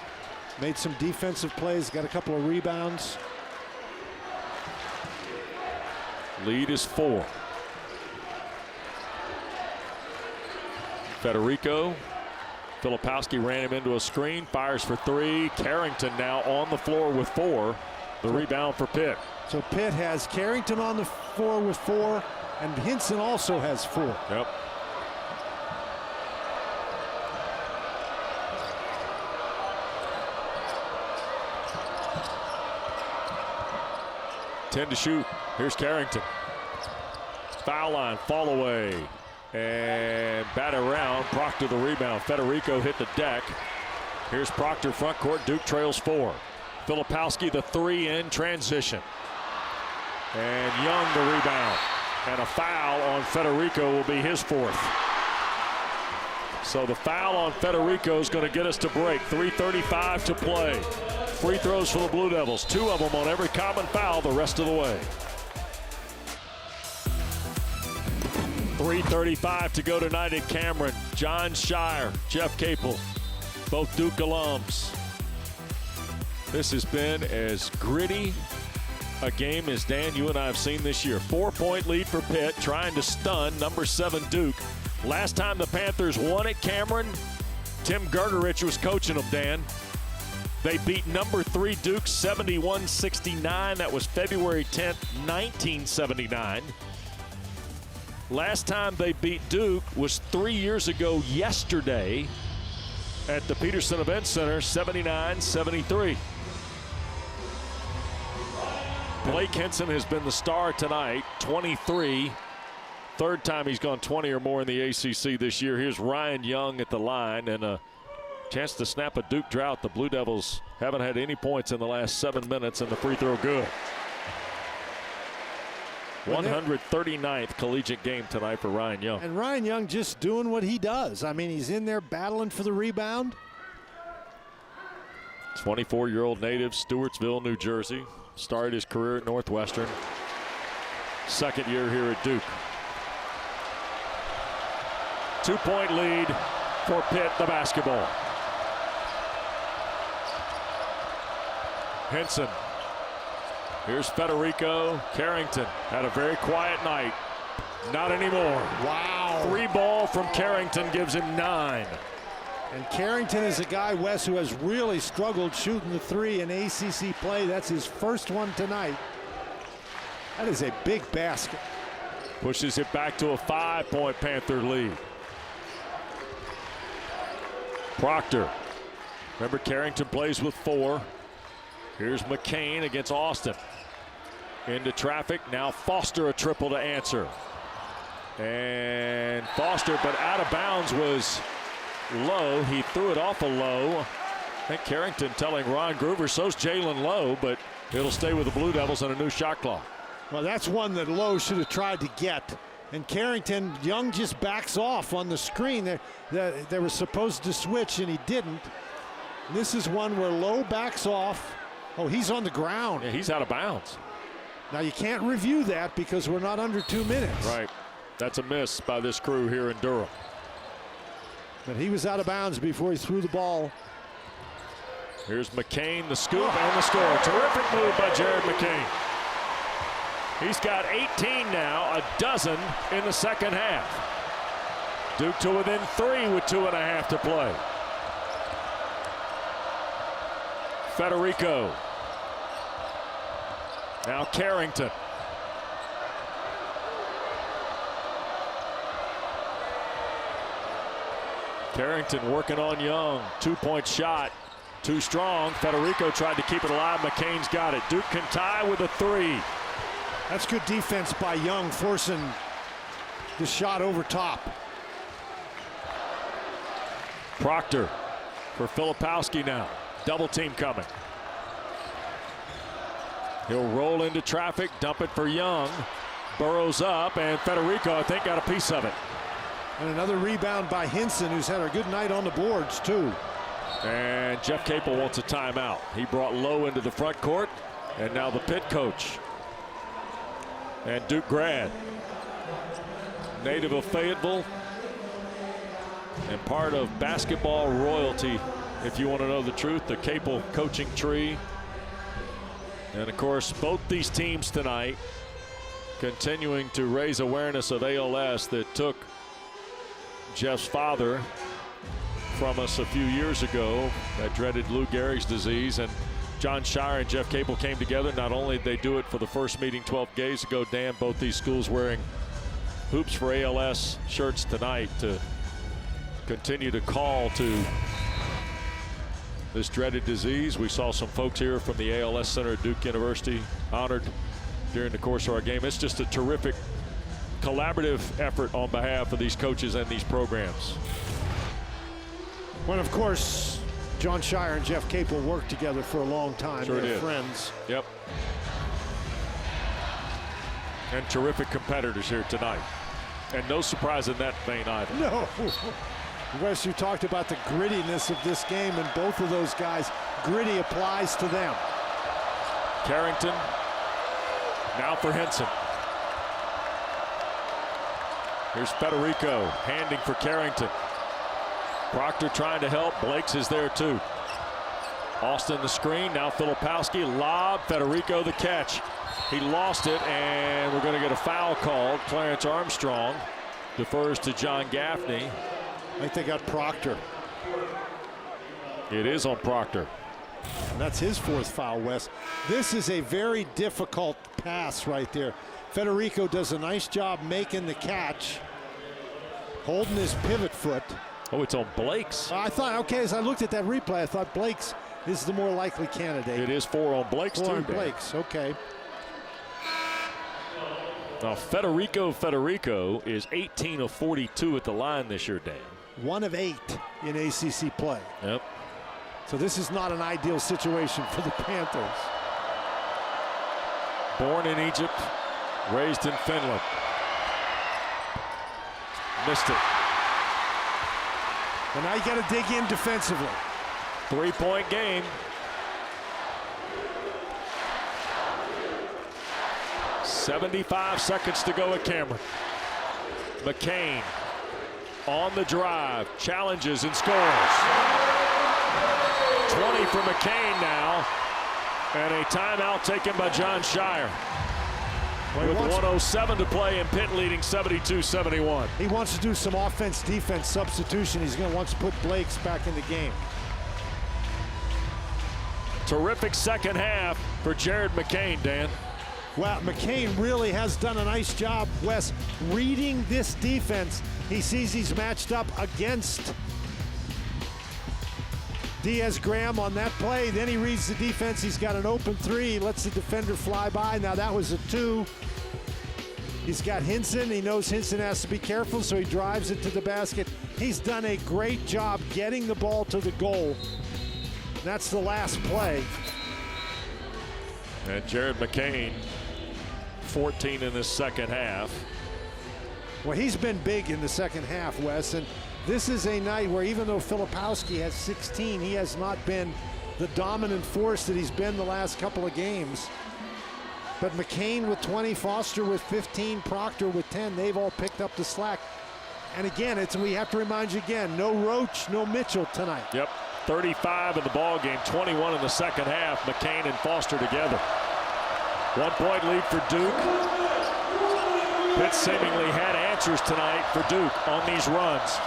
Made some defensive plays, got a couple of rebounds. Lead is 4. Federico Filipowski ran him into a screen, fires for three. Carrington now on the floor with 4. The rebound for Pitt. So Pitt has Carrington on the floor with 4, and Hinson also has 4. Yep. To shoot. Here's Carrington. Foul line, fall away, and bat around. Proctor the rebound. Federico hit the deck. Here's Proctor front court. Duke trails 4. Filipowski the 3 in transition. And Young the rebound. And a foul on Federico will be his 4th. So the foul on Federico is going to get us to break. 3:35 to play. Free throws for the Blue Devils. 2 of them on every common foul the rest of the way. 3:35 to go tonight at Cameron. John Shire, Jeff Capel, both Duke alums. This has been as gritty a game as Dan, you and I have seen this year. 4-point lead for Pitt, trying to stun number 7 Duke. Last time the Panthers won at Cameron, Tim Gergerich was coaching them, Dan. They beat number 3 Duke 71-69. That was February 10th, 1979. Last time they beat Duke was 3 years ago yesterday at the Peterson Event Center, 79-73. Blake Hinson has been the star tonight, 23. 3rd time he's gone 20 or more in the ACC this year. Here's Ryan Young at the line, and a chance to snap a Duke drought. The Blue Devils haven't had any points in the last 7 minutes, and the free throw good. 139th collegiate game tonight for Ryan Young. And Ryan Young just doing what he does. I mean, he's in there battling for the rebound. 24-year-old native, Stewartsville, New Jersey. Started his career at Northwestern. 2nd year here at Duke. 2-point lead for Pitt, the basketball. Hinson. Here's Federico. Carrington had a very quiet night. Not anymore. Wow. 3 ball from Carrington gives him 9. And Carrington is a guy, Wes, who has really struggled shooting the 3 in ACC play. That's his first one tonight. That is a big basket. Pushes it back to a 5-point Panther lead. Proctor. Remember, Carrington plays with 4. Here's McCain against Austin. Into traffic. Now Foster a triple to answer. And Foster, but out of bounds, was Lowe. He threw it off a Lowe. I think Carrington telling Ron Groover, so's Jalen Lowe, but it'll stay with the Blue Devils on a new shot clock. Well, that's one that Lowe should have tried to get. And Carrington, Young just backs off on the screen. They were supposed to switch, and he didn't. This is one where Lowe backs off. Oh, he's on the ground. Yeah, he's out of bounds. Now, you can't review that because we're not under 2 minutes. Right. That's a miss by this crew here in Durham. But he was out of bounds before he threw the ball. Here's McCain, the scoop and the score. Terrific move by Jared McCain. He's got 18 now, a dozen in the 2nd half. Duke to within 3 with 2.5 to play. Federico. Now Carrington. Carrington working on Young. 2-point shot. Too strong. Federico tried to keep it alive. McCain's got it. Duke can tie with a 3. That's good defense by Young, forcing the shot over top. Proctor for Filipowski now. Double team coming. He'll roll into traffic, dump it for Young. Burrows up, and Federico, I think, got a piece of it. And another rebound by Hinson, who's had a good night on the boards, too. And Jeff Capel wants a timeout. He brought Lowe into the front court, and now the Pitt coach. And Duke grad, native of Fayetteville, and part of basketball royalty, if you want to know the truth, the Capel coaching tree. And of course, both these teams tonight continuing to raise awareness of ALS that took Jeff's father from us a few years ago, that dreaded Lou Gehrig's disease. And John Shire and Jeff Capel came together. Not only did they do it for the first meeting 12 days ago, Dan, both these schools wearing Hoops for ALS shirts tonight to continue to call to this dreaded disease. We saw some folks here from the ALS Center at Duke University honored during the course of our game. It's just a terrific collaborative effort on behalf of these coaches and these programs. Well, of course, John Shire and Jeff Capel worked together for a long time. Sure They're did. friends. Yep. And terrific competitors here tonight. And no surprise in that vein either. No. Wes, you talked about the grittiness of this game, and both of those guys, gritty applies to them. Carrington now for Henson. Here's Federico handing for Carrington. Proctor trying to help. Blakes is there too. Austin the screen. Now Filipowski. Lob. Federico the catch. He lost it, and we're going to get a foul called. Clarence Armstrong defers to John Gaffney. I think they got Proctor. It is on Proctor. And that's his fourth foul, Wes. This is a very difficult pass right there. Federico does a nice job making the catch, holding his pivot foot. Oh, it's on Blakes. I thought, okay, as I looked at that replay, I thought Blakes is the more likely candidate. It is 4 on Blakes, Four too. on Blakes, okay. Now, Federico is 18 of 42 at the line this year, Dan. 1 of 8 in ACC play. Yep. So this is not an ideal situation for the Panthers. Born in Egypt, raised in Finland. Missed it. Well, now you got to dig in defensively. 3-point game. .75 seconds to go at Cameron. McCain on the drive, challenges and scores. 20 for McCain now, and a timeout taken by John Shire. With 1:07 to play and Pitt leading 72-71. He wants to do some offense-defense substitution. He's going to want to put Blakes back in the game. Terrific second half for Jared McCain, Dan. Well, McCain really has done a nice job, Wes, reading this defense. He sees he's matched up against Diaz-Graham on that play. Then he reads the defense. He's got an open 3. He lets the defender fly by. Now that was a 2. He's got Hinson. He knows Hinson has to be careful, so he drives it to the basket. He's done a great job getting the ball to the goal. That's the last play. And Jared McCain, 14 in the second half. Well, he's been big in the second half, Wes, and this is a night where even though Filipowski has 16, he has not been the dominant force that he's been the last couple of games. But McCain with 20, Foster with 15, Proctor with 10, they've all picked up the slack. And again, we have to remind you again, no Roach, no Mitchell tonight. Yep, 35 in the ball game, 21 in the second half. McCain and Foster together. 1-point lead for Duke. Pitt seemingly had answers tonight for Duke on these runs.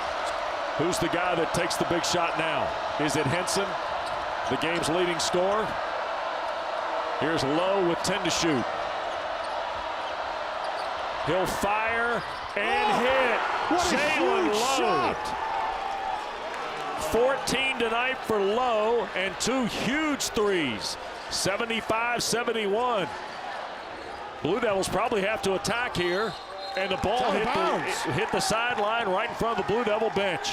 Who's the guy that takes the big shot now? Is it Henson, the game's leading scorer? Here's Lowe with 10 to shoot. He'll fire and hit. What a huge shot! 14 tonight for Lowe and 2 huge threes. 75-71. Blue Devils probably have to attack here. And the ball hit the sideline right in front of the Blue Devil bench.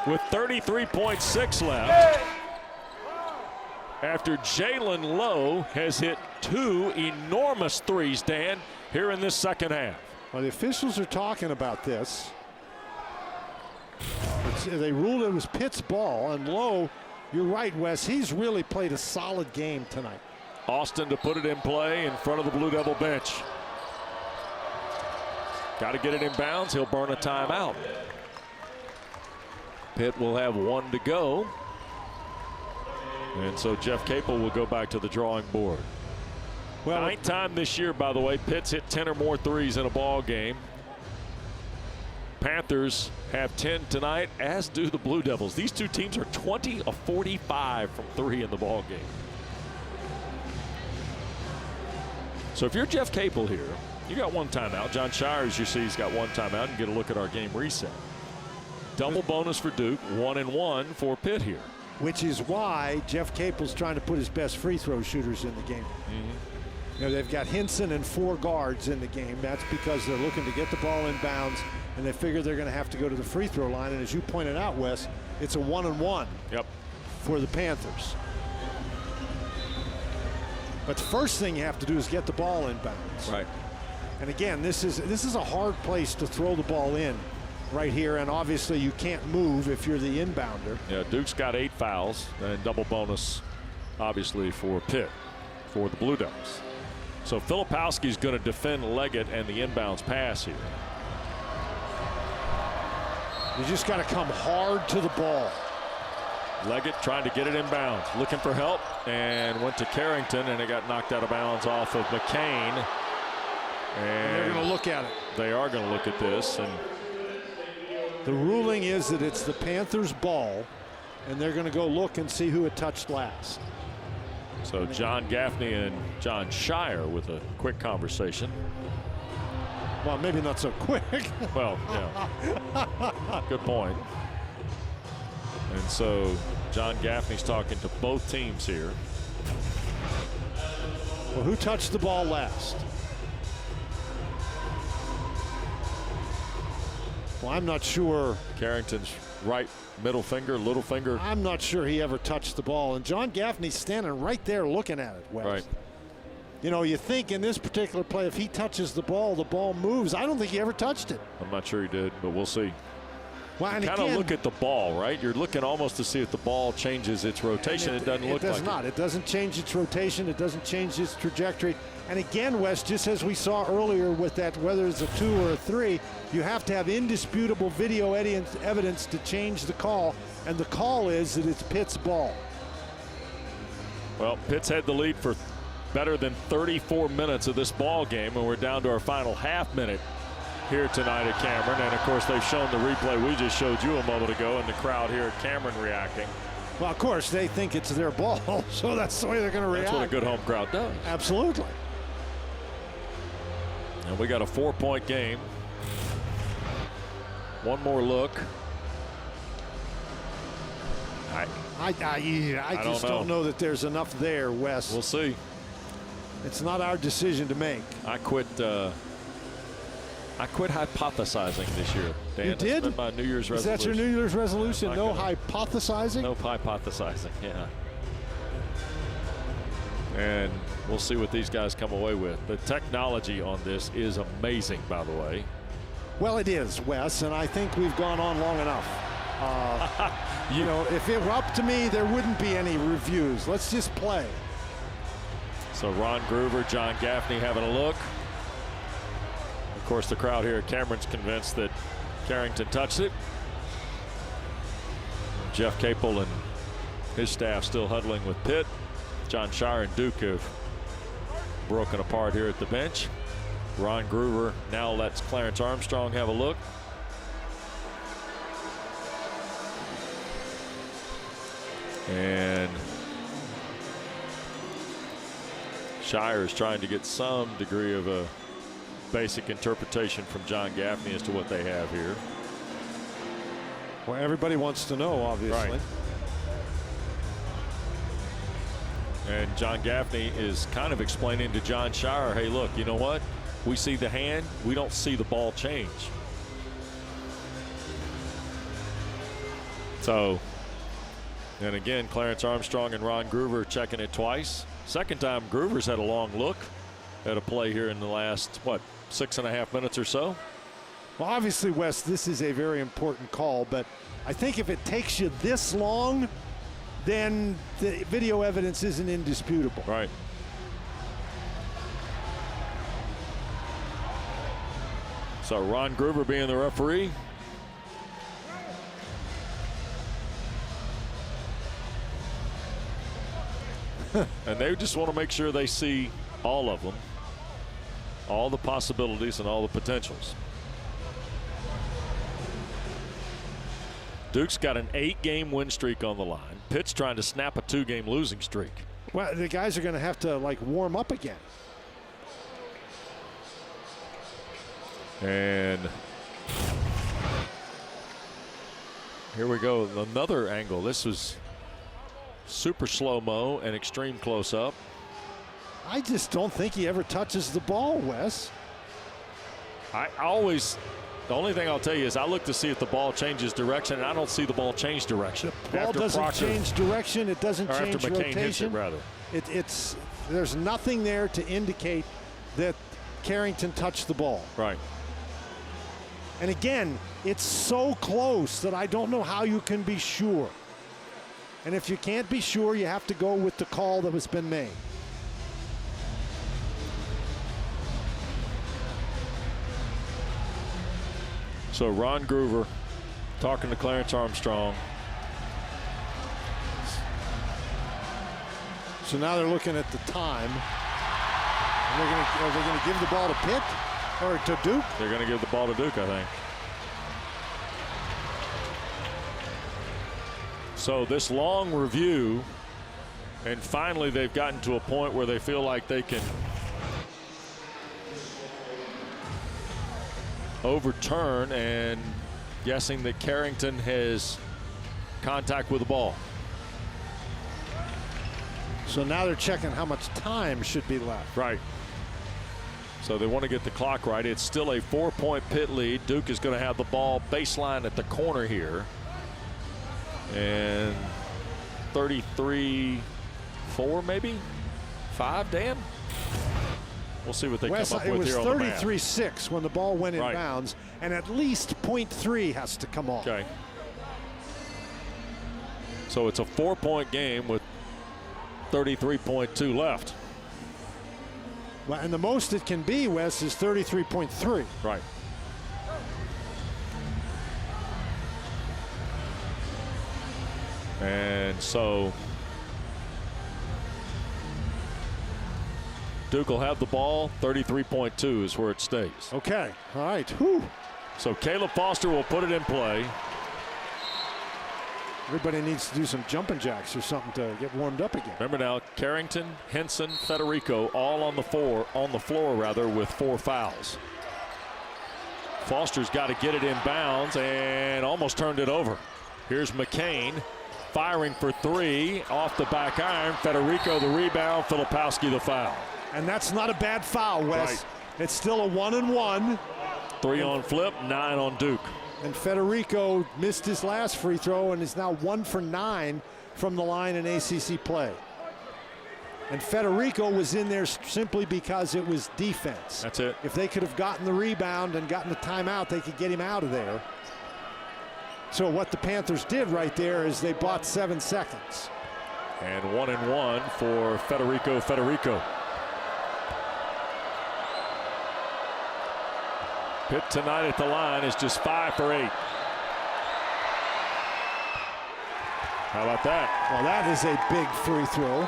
With 33.6 left. After Jalen Lowe has hit 2 enormous threes, Dan, here in this second half. Well, the officials are talking about this. They ruled it was Pitt's ball, and Lowe, you're right, Wes, he's really played a solid game tonight. Austin to put it in play in front of the Blue Devil bench. Got to get it in bounds. He'll burn a timeout. Pitt will have 1 to go. And so Jeff Capel will go back to the drawing board. Well, 9th time this year, by the way, Pitt's hit 10 or more threes in a ball game. Panthers have 10 tonight, as do the Blue Devils. These two teams are 20 of 45 from 3 in the ball game. So if you're Jeff Capel here, you got one timeout. John Shires, you see, he's got one timeout, and get a look at our game reset. Double bonus for Duke, 1-1 for Pitt here. Which is why Jeff Capel's trying to put his best free throw shooters in the game. You know, they've got Hinson and 4 guards in the game. That's because they're looking to get the ball in bounds, and they figure they're going to have to go to the free throw line. And as you pointed out, Wes, it's a 1-1 for the Panthers. But the first thing you have to do is get the ball in bounds. Right. And again, this is a hard place to throw the ball in right here, and obviously you can't move if you're the inbounder. Yeah, Duke's got 8 fouls and double bonus, obviously, for Pitt, for the Blue Devils. So Filipowski's going to defend Leggett and the inbounds pass here. You just got to come hard to the ball. Leggett trying to get it inbounds, looking for help, and went to Carrington, and it got knocked out of bounds off of McCain. And they're going to look at it. They are going to look at this, and the ruling is that it's the Panthers' ball, and they're going to go look and see who it touched last. So John Gaffney and John Shire with a quick conversation. Well, maybe not so quick. Well, yeah. Good point. And so John Gaffney's talking to both teams here. Well, who touched the ball last? Well, I'm not sure. Carrington's right middle finger, little finger. I'm not sure he ever touched the ball. And John Gaffney's standing right there looking at it, Wes. Right. You know, you think in this particular play, if he touches the ball moves. I don't think he ever touched it. I'm not sure he did, but we'll see. Well, and kind of look at the ball, right? You're looking almost to see if the ball changes its rotation. It doesn't look like it. It does not. It doesn't change its rotation. It doesn't change its trajectory. And again, Wes, just as we saw earlier with that, whether it's a 2 or a 3, you have to have indisputable video evidence to change the call. And the call is that it's Pitt's ball. Well, Pitt's had the lead for better than 34 minutes of this ball game, and we're down to our final half minute here tonight at Cameron. And of course, they've shown the replay we just showed you a moment ago, and the crowd here at Cameron reacting. Well, of course, they think it's their ball, so that's the way they're going to react. That's what a good home crowd does. Absolutely. And we got a 4-point game. One more look. I just don't know that there's enough there, Wes. We'll see. It's not our decision to make. I quit hypothesizing this year, Dan. You did? That's been my New Year's resolution. Is that your New Year's resolution? No hypothesizing? No hypothesizing, yeah. And we'll see what these guys come away with. The technology on this is amazing, by the way. Well, it is, Wes, and I think we've gone on long enough. You know, if it were up to me, there wouldn't be any reviews. Let's just play. So Ron Groover, John Gaffney having a look. Of course, the crowd here at Cameron's convinced that Carrington touched it. Jeff Capel and his staff still huddling with Pitt. John Shire and Duke have broken apart here at the bench. Ron Groover now lets Clarence Armstrong have a look. And Shire is trying to get some degree of a basic interpretation from John Gaffney as to what they have here. Well, everybody wants to know, obviously. Right. And John Gaffney is kind of explaining to John Shire, hey, look, you know what? We see the hand. We don't see the ball change. So, and again, Clarence Armstrong and Ron Groover checking it twice. Second time Groover's had a long look at a play here in the last, 6.5 minutes or so. Well, obviously, Wes, this is a very important call, but I think if it takes you this long, then the video evidence isn't indisputable. Right. So Ron Groover being the referee. And they just want to make sure they see all of them, all the possibilities and all the potentials. Duke's got an 8-game win streak on the line. Pitt's trying to snap a 2-game losing streak. Well, the guys are going to have to like warm up again. And here we go, another angle. This was super slow-mo and extreme close-up. I just don't think he ever touches the ball, Wes. The only thing I'll tell you is I look to see if the ball changes direction, and I don't see the ball change direction. The ball doesn't change direction. It doesn't change after McCain hits it, rotation. rather. There's nothing there to indicate that Carrington touched the ball. Right. And again, it's so close that I don't know how you can be sure. And if you can't be sure, you have to go with the call that has been made. So Ron Groover talking to Clarence Armstrong. So now they're looking at the time. Are they going to give the ball to Pitt or to Duke? They're going to give the ball to Duke, I think. So this long review, and finally they've gotten to a point where they feel like they can overturn, and guessing that Carrington has contact with the ball. So now they're checking how much time should be left. Right. So they want to get the clock right. It's still a 4-point Pitt lead. Duke is going to have the ball baseline at the corner here. And 33-4 maybe? 5, Dan? We'll see what they come up with here on the math. It was 33-6 when the ball went in Right. bounds, and at least .3 has to come off. Okay. So it's a 4-point game with 33.2 left. Well, and the most it can be, Wes, is 33.3. Right. And so Duke will have the ball. 33.2 is where it stays. Okay. All right. Whew. So Caleb Foster will put it in play. Everybody needs to do some jumping jacks or something to get warmed up again. Remember now, Carrington, Henson, Federico all on the floor with 4 fouls. Foster's got to get it in bounds and almost turned it over. Here's McCain firing for 3 off the back iron. Federico the rebound, Filipowski the foul. And that's not a bad foul, Wes. Right. It's still a 1-and-1. 3 on Flip, 9 on Duke. And Federico missed his last free throw and is now 1 for 9 from the line in ACC play. And Federico was in there simply because it was defense. That's it. If they could have gotten the rebound and gotten the timeout, they could get him out of there. So what the Panthers did right there is they bought 7 seconds. And 1-and-1 for Federico. Pitt tonight at the line is just 5 for 8. How about that? Well, that is a big free throw.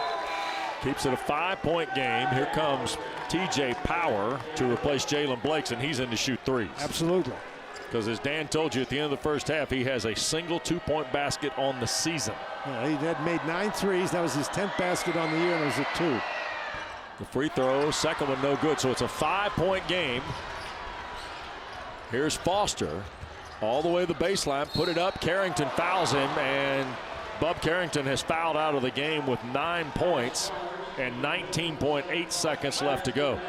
Keeps it a 5-point game. Here comes TJ Power to replace Jalen Blakes, and he's in to shoot 3s. Absolutely. Because as Dan told you at the end of the first half, he has a single 2-point basket on the season. Yeah, he had made 9 threes. That was his 10th basket on the year, and it was a 2. The free throw, second one no good. So it's a 5-point game. Here's Foster all the way to the baseline, put it up. Carrington fouls him, and Bub Carrington has fouled out of the game with 9 points and 19.8 seconds left to go.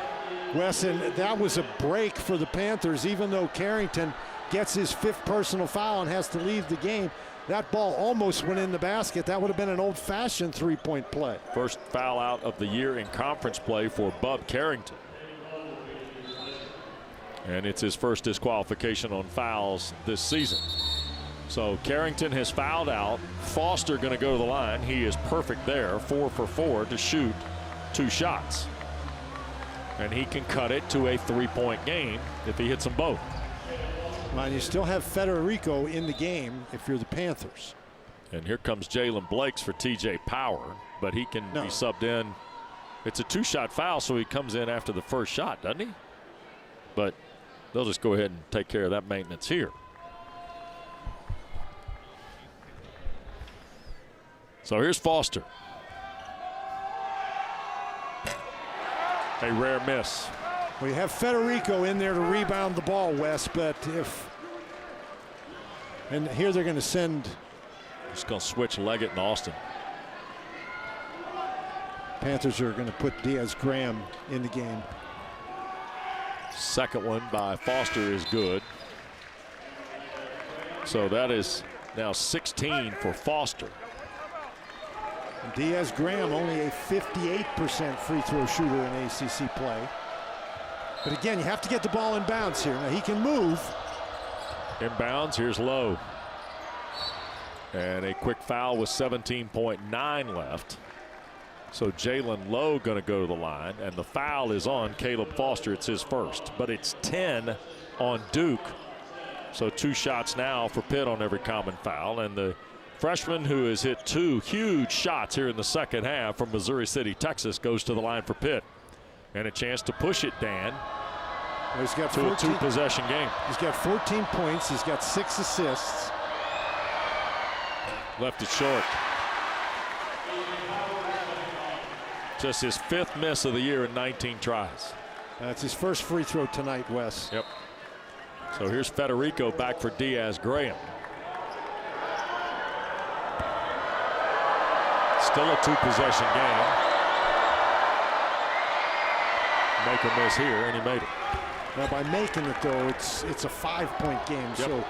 Wes, and that was a break for the Panthers, even though Carrington gets his 5th personal foul and has to leave the game. That ball almost went in the basket. That would have been an old-fashioned 3-point play. First foul out of the year in conference play for Bub Carrington. And it's his first disqualification on fouls this season. So Carrington has fouled out. Foster going to go to the line. He is perfect there, 4 for 4 to shoot 2 shots. And he can cut it to a 3-point game if he hits them both. Well, you still have Federico in the game if you're the Panthers. And here comes Jalen Blakes for TJ Power, but he can be subbed in. It's a 2-shot foul, so he comes in after the first shot, doesn't he? But they'll just go ahead and take care of that maintenance here. So here's Foster. A rare miss. We have Federico in there to rebound the ball, Wes, but and here they're going to send. Just going to switch Leggett and Austin. Panthers are going to put Diaz-Graham in the game. Second one by Foster is good. So that is now 16 for Foster. Diaz-Graham only a 58% free throw shooter in ACC play. But again, you have to get the ball in bounds here. Now he can move. Inbounds, here's Lowe. And a quick foul with 17.9 left. So Jalen Lowe going to go to the line, and the foul is on Caleb Foster. It's his first, but it's 10 on Duke. So 2 shots now for Pitt on every common foul, and the freshman who has hit 2 huge shots here in the second half from Missouri City, Texas, goes to the line for Pitt. And a chance to push it, Dan, well, he's got to a 2-possession game. He's got 14 points. He's got 6 assists. Left it short. Just his 5th miss of the year in 19 tries. That's his first free throw tonight, Wes. Yep. So here's Federico back for Diaz-Graham. Still a 2-possession game. Make a miss here, and he made it. Now by making it, though, it's a 5-point game. Yep. So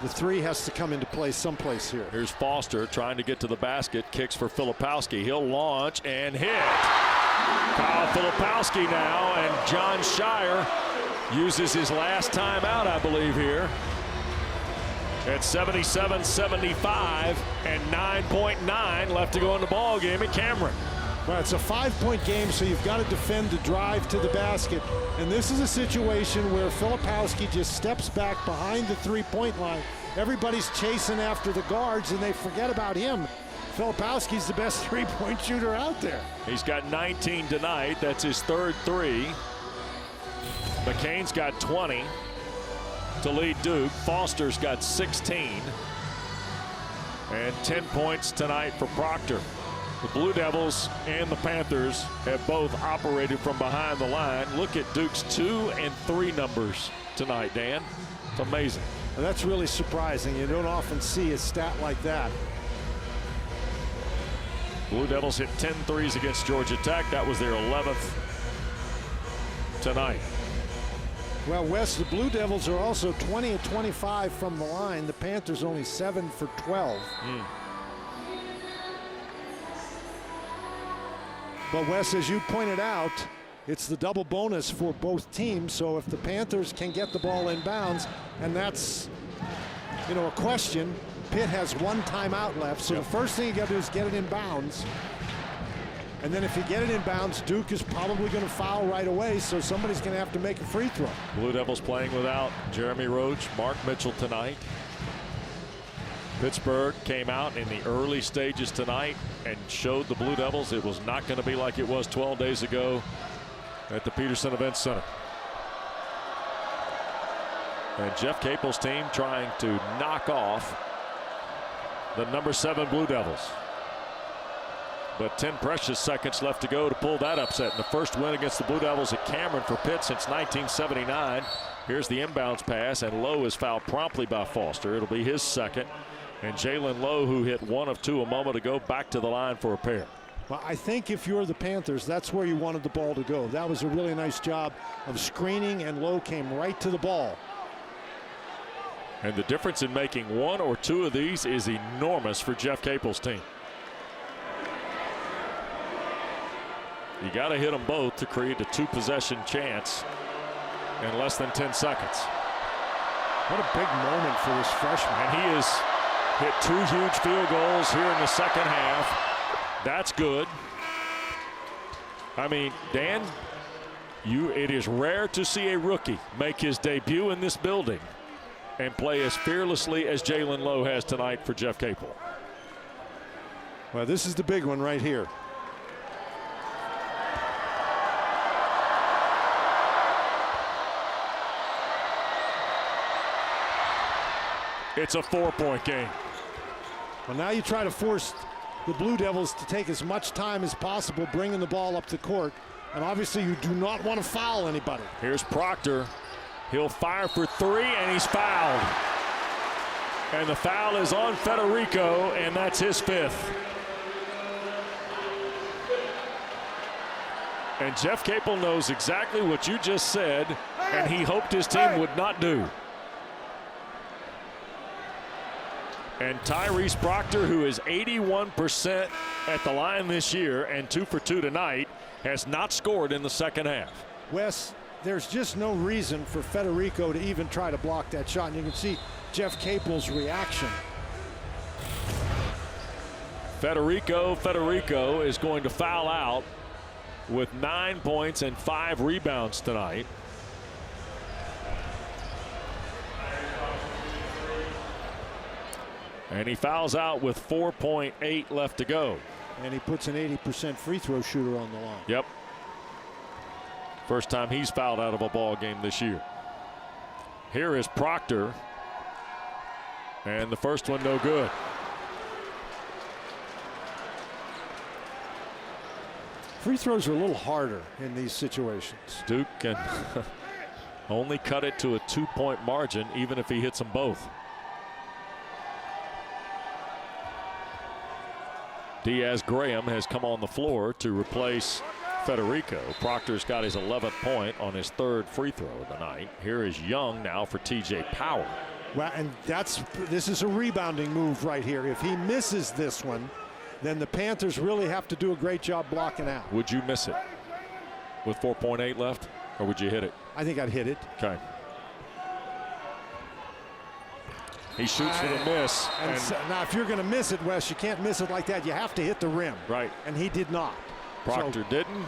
the 3 has to come into play someplace here. Here's Foster trying to get to the basket. Kicks for Filipowski. He'll launch and hit. Kyle Filipowski now, and John Shire uses his last timeout, I believe, here. At 77-75 and 9.9 left to go in the ball game at Cameron. Well, it's a 5-point game, so you've got to defend the drive to the basket. And this is a situation where Filipowski just steps back behind the 3-point line. Everybody's chasing after the guards, and they forget about him. Filipowski's the best 3-point shooter out there. He's got 19 tonight. That's his 3rd 3. McCain's got 20 to lead Duke. Foster's got 16. And 10 points tonight for Proctor. The Blue Devils and the Panthers have both operated from behind the line. Look at Duke's 2 and 3 numbers tonight, Dan. It's amazing. Well, that's really surprising. You don't often see a stat like that. Blue Devils hit 10 threes against Georgia Tech. That was their 11th tonight. Well, Wes, the Blue Devils are also 20 of 25 from the line. The Panthers only 7 for 12. But Wes, as you pointed out, it's the double bonus for both teams. So if the Panthers can get the ball in bounds, and that's, a question. Pitt has 1 timeout left. So the first thing you got to do is get it in bounds. And then if you get it in bounds, Duke is probably going to foul right away. So somebody's going to have to make a free throw. Blue Devils playing without Jeremy Roach, Mark Mitchell tonight. Pittsburgh came out in the early stages tonight and showed the Blue Devils it was not going to be like it was 12 days ago at the Peterson Event Center. And Jeff Capel's team trying to knock off the number 7 Blue Devils. But 10 precious seconds left to go to pull that upset. And the first win against the Blue Devils at Cameron for Pitt since 1979. Here's the inbounds pass, and Lowe is fouled promptly by Foster. It'll be his second. And Jalen Lowe, who hit 1 of 2 a moment ago, back to the line for a pair. Well, I think if you're the Panthers, that's where you wanted the ball to go. That was a really nice job of screening, and Lowe came right to the ball. And the difference in making 1 or 2 of these is enormous for Jeff Capel's team. You got to hit them both to create a 2-possession chance in less than 10 seconds. What a big moment for this freshman. And he has hit 2 huge field goals here in the second half. That's good. I mean, Dan, it is rare to see a rookie make his debut in this building and play as fearlessly as Jalen Lowe has tonight for Jeff Capel. Well, this is the big one right here. It's a 4-point game. Well, now you try to force the Blue Devils to take as much time as possible bringing the ball up the court. And obviously you do not want to foul anybody. Here's Proctor. He'll fire for three, and he's fouled. And the foul is on Federico, and that's his fifth. And Jeff Capel knows exactly what you just said, and he hoped his team would not do. And Tyrese Proctor, who is 81% at the line this year and 2 for 2 tonight, has not scored in the second half. Wes, there's just no reason for Federico to even try to block that shot. And you can see Jeff Capel's reaction. Federico is going to foul out with 9 points and 5 rebounds tonight. And he fouls out with 4.8 left to go. And he puts an 80% free throw shooter on the line. Yep. First time he's fouled out of a ball game this year. Here is Proctor. And the first one no good. Free throws are a little harder in these situations. Duke can only cut it to a 2-point margin even if he hits them both. Diaz-Graham has come on the floor to replace Federico. Proctor's got his 11th point on his 3rd free throw of the night. Here is Young now for TJ Power. Well, and this is a rebounding move right here. If he misses this one, then the Panthers really have to do a great job blocking out. Would you miss it with 4.8 left, or would you hit it? I think I'd hit it. Okay. He shoots for the miss. And so, now, if you're going to miss it, Wes, you can't miss it like that. You have to hit the rim. Right. And he did not. Proctor didn't.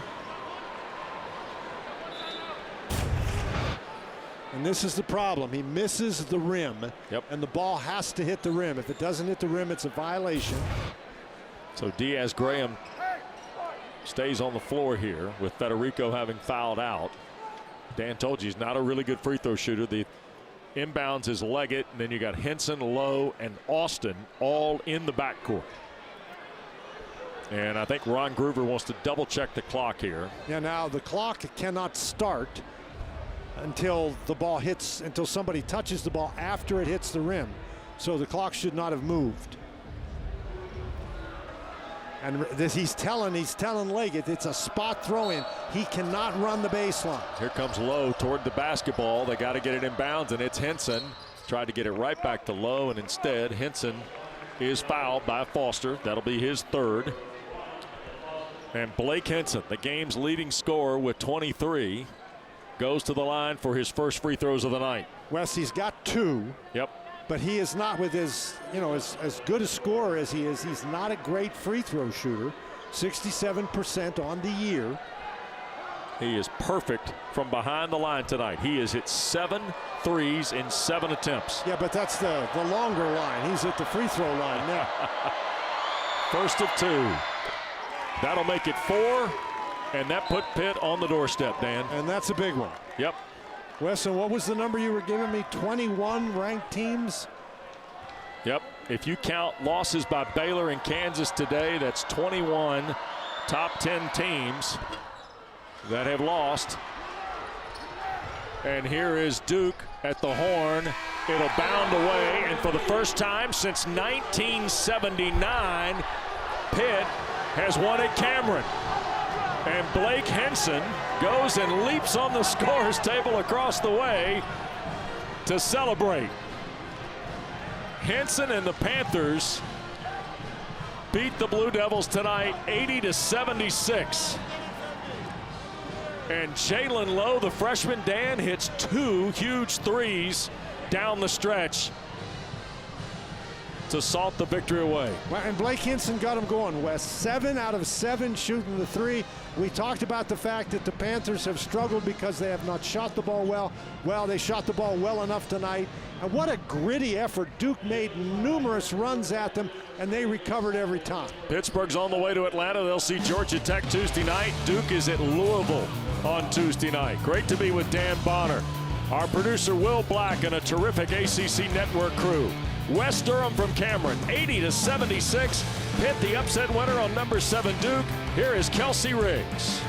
And this is the problem. He misses the rim. Yep. And the ball has to hit the rim. If it doesn't hit the rim, it's a violation. So Diaz-Graham stays on the floor here with Federico having fouled out. Dan told you he's not a really good free throw shooter. The inbounds is Leggett, and then you got Henson, Lowe, and Austin all in the backcourt. And I think Ron Groover wants to double check the clock here. Yeah, now the clock cannot start until the ball hits, until somebody touches the ball after it hits the rim. So the clock should not have moved. And this, he's telling Leggett it's a spot throw in. He cannot run the baseline. Here comes Lowe toward the basketball. They got to get it in bounds, and it's Henson. Tried to get it right back to Lowe, and instead Henson is fouled by Foster. That'll be his 3rd. And Blake Henson, the game's leading scorer with 23, goes to the line for his first free throws of the night. Wes, he's got 2. Yep. But he is not, with his, as good a scorer as he is, he's not a great free throw shooter. 67% on the year. He is perfect from behind the line tonight. He has hit 7 threes in 7 attempts. Yeah, but that's the longer line. He's at the free throw line now. First of 2. That'll make it 4, and that put Pitt on the doorstep, Dan. And that's a big one. Yep. Wesson, what was the number you were giving me? 21 ranked teams? Yep. If you count losses by Baylor and Kansas today, that's 21 top 10 teams that have lost. And here is Duke at the horn. It'll bound away, and for the first time since 1979, Pitt has won at Cameron. And Blake Henson goes and leaps on the scorer's table across the way to celebrate. Henson and the Panthers beat the Blue Devils tonight 80-76. And Jalen Lowe, the freshman, Dan, hits 2 huge threes down the stretch to salt the victory away. Well, and Blake Henson got him going, Wes. 7 out of 7 shooting the 3. We talked about the fact that the Panthers have struggled because they have not shot the ball well. Well, they shot the ball well enough tonight. And what a gritty effort. Duke made numerous runs at them, and they recovered every time. Pittsburgh's on the way to Atlanta. They'll see Georgia Tech Tuesday night. Duke is at Louisville on Tuesday night. Great to be with Dan Bonner, our producer Will Black, and a terrific ACC Network crew. West Durham from Cameron, 80-76. Pitt the upset winner on number 7 Duke. Here is Kelsey Riggs.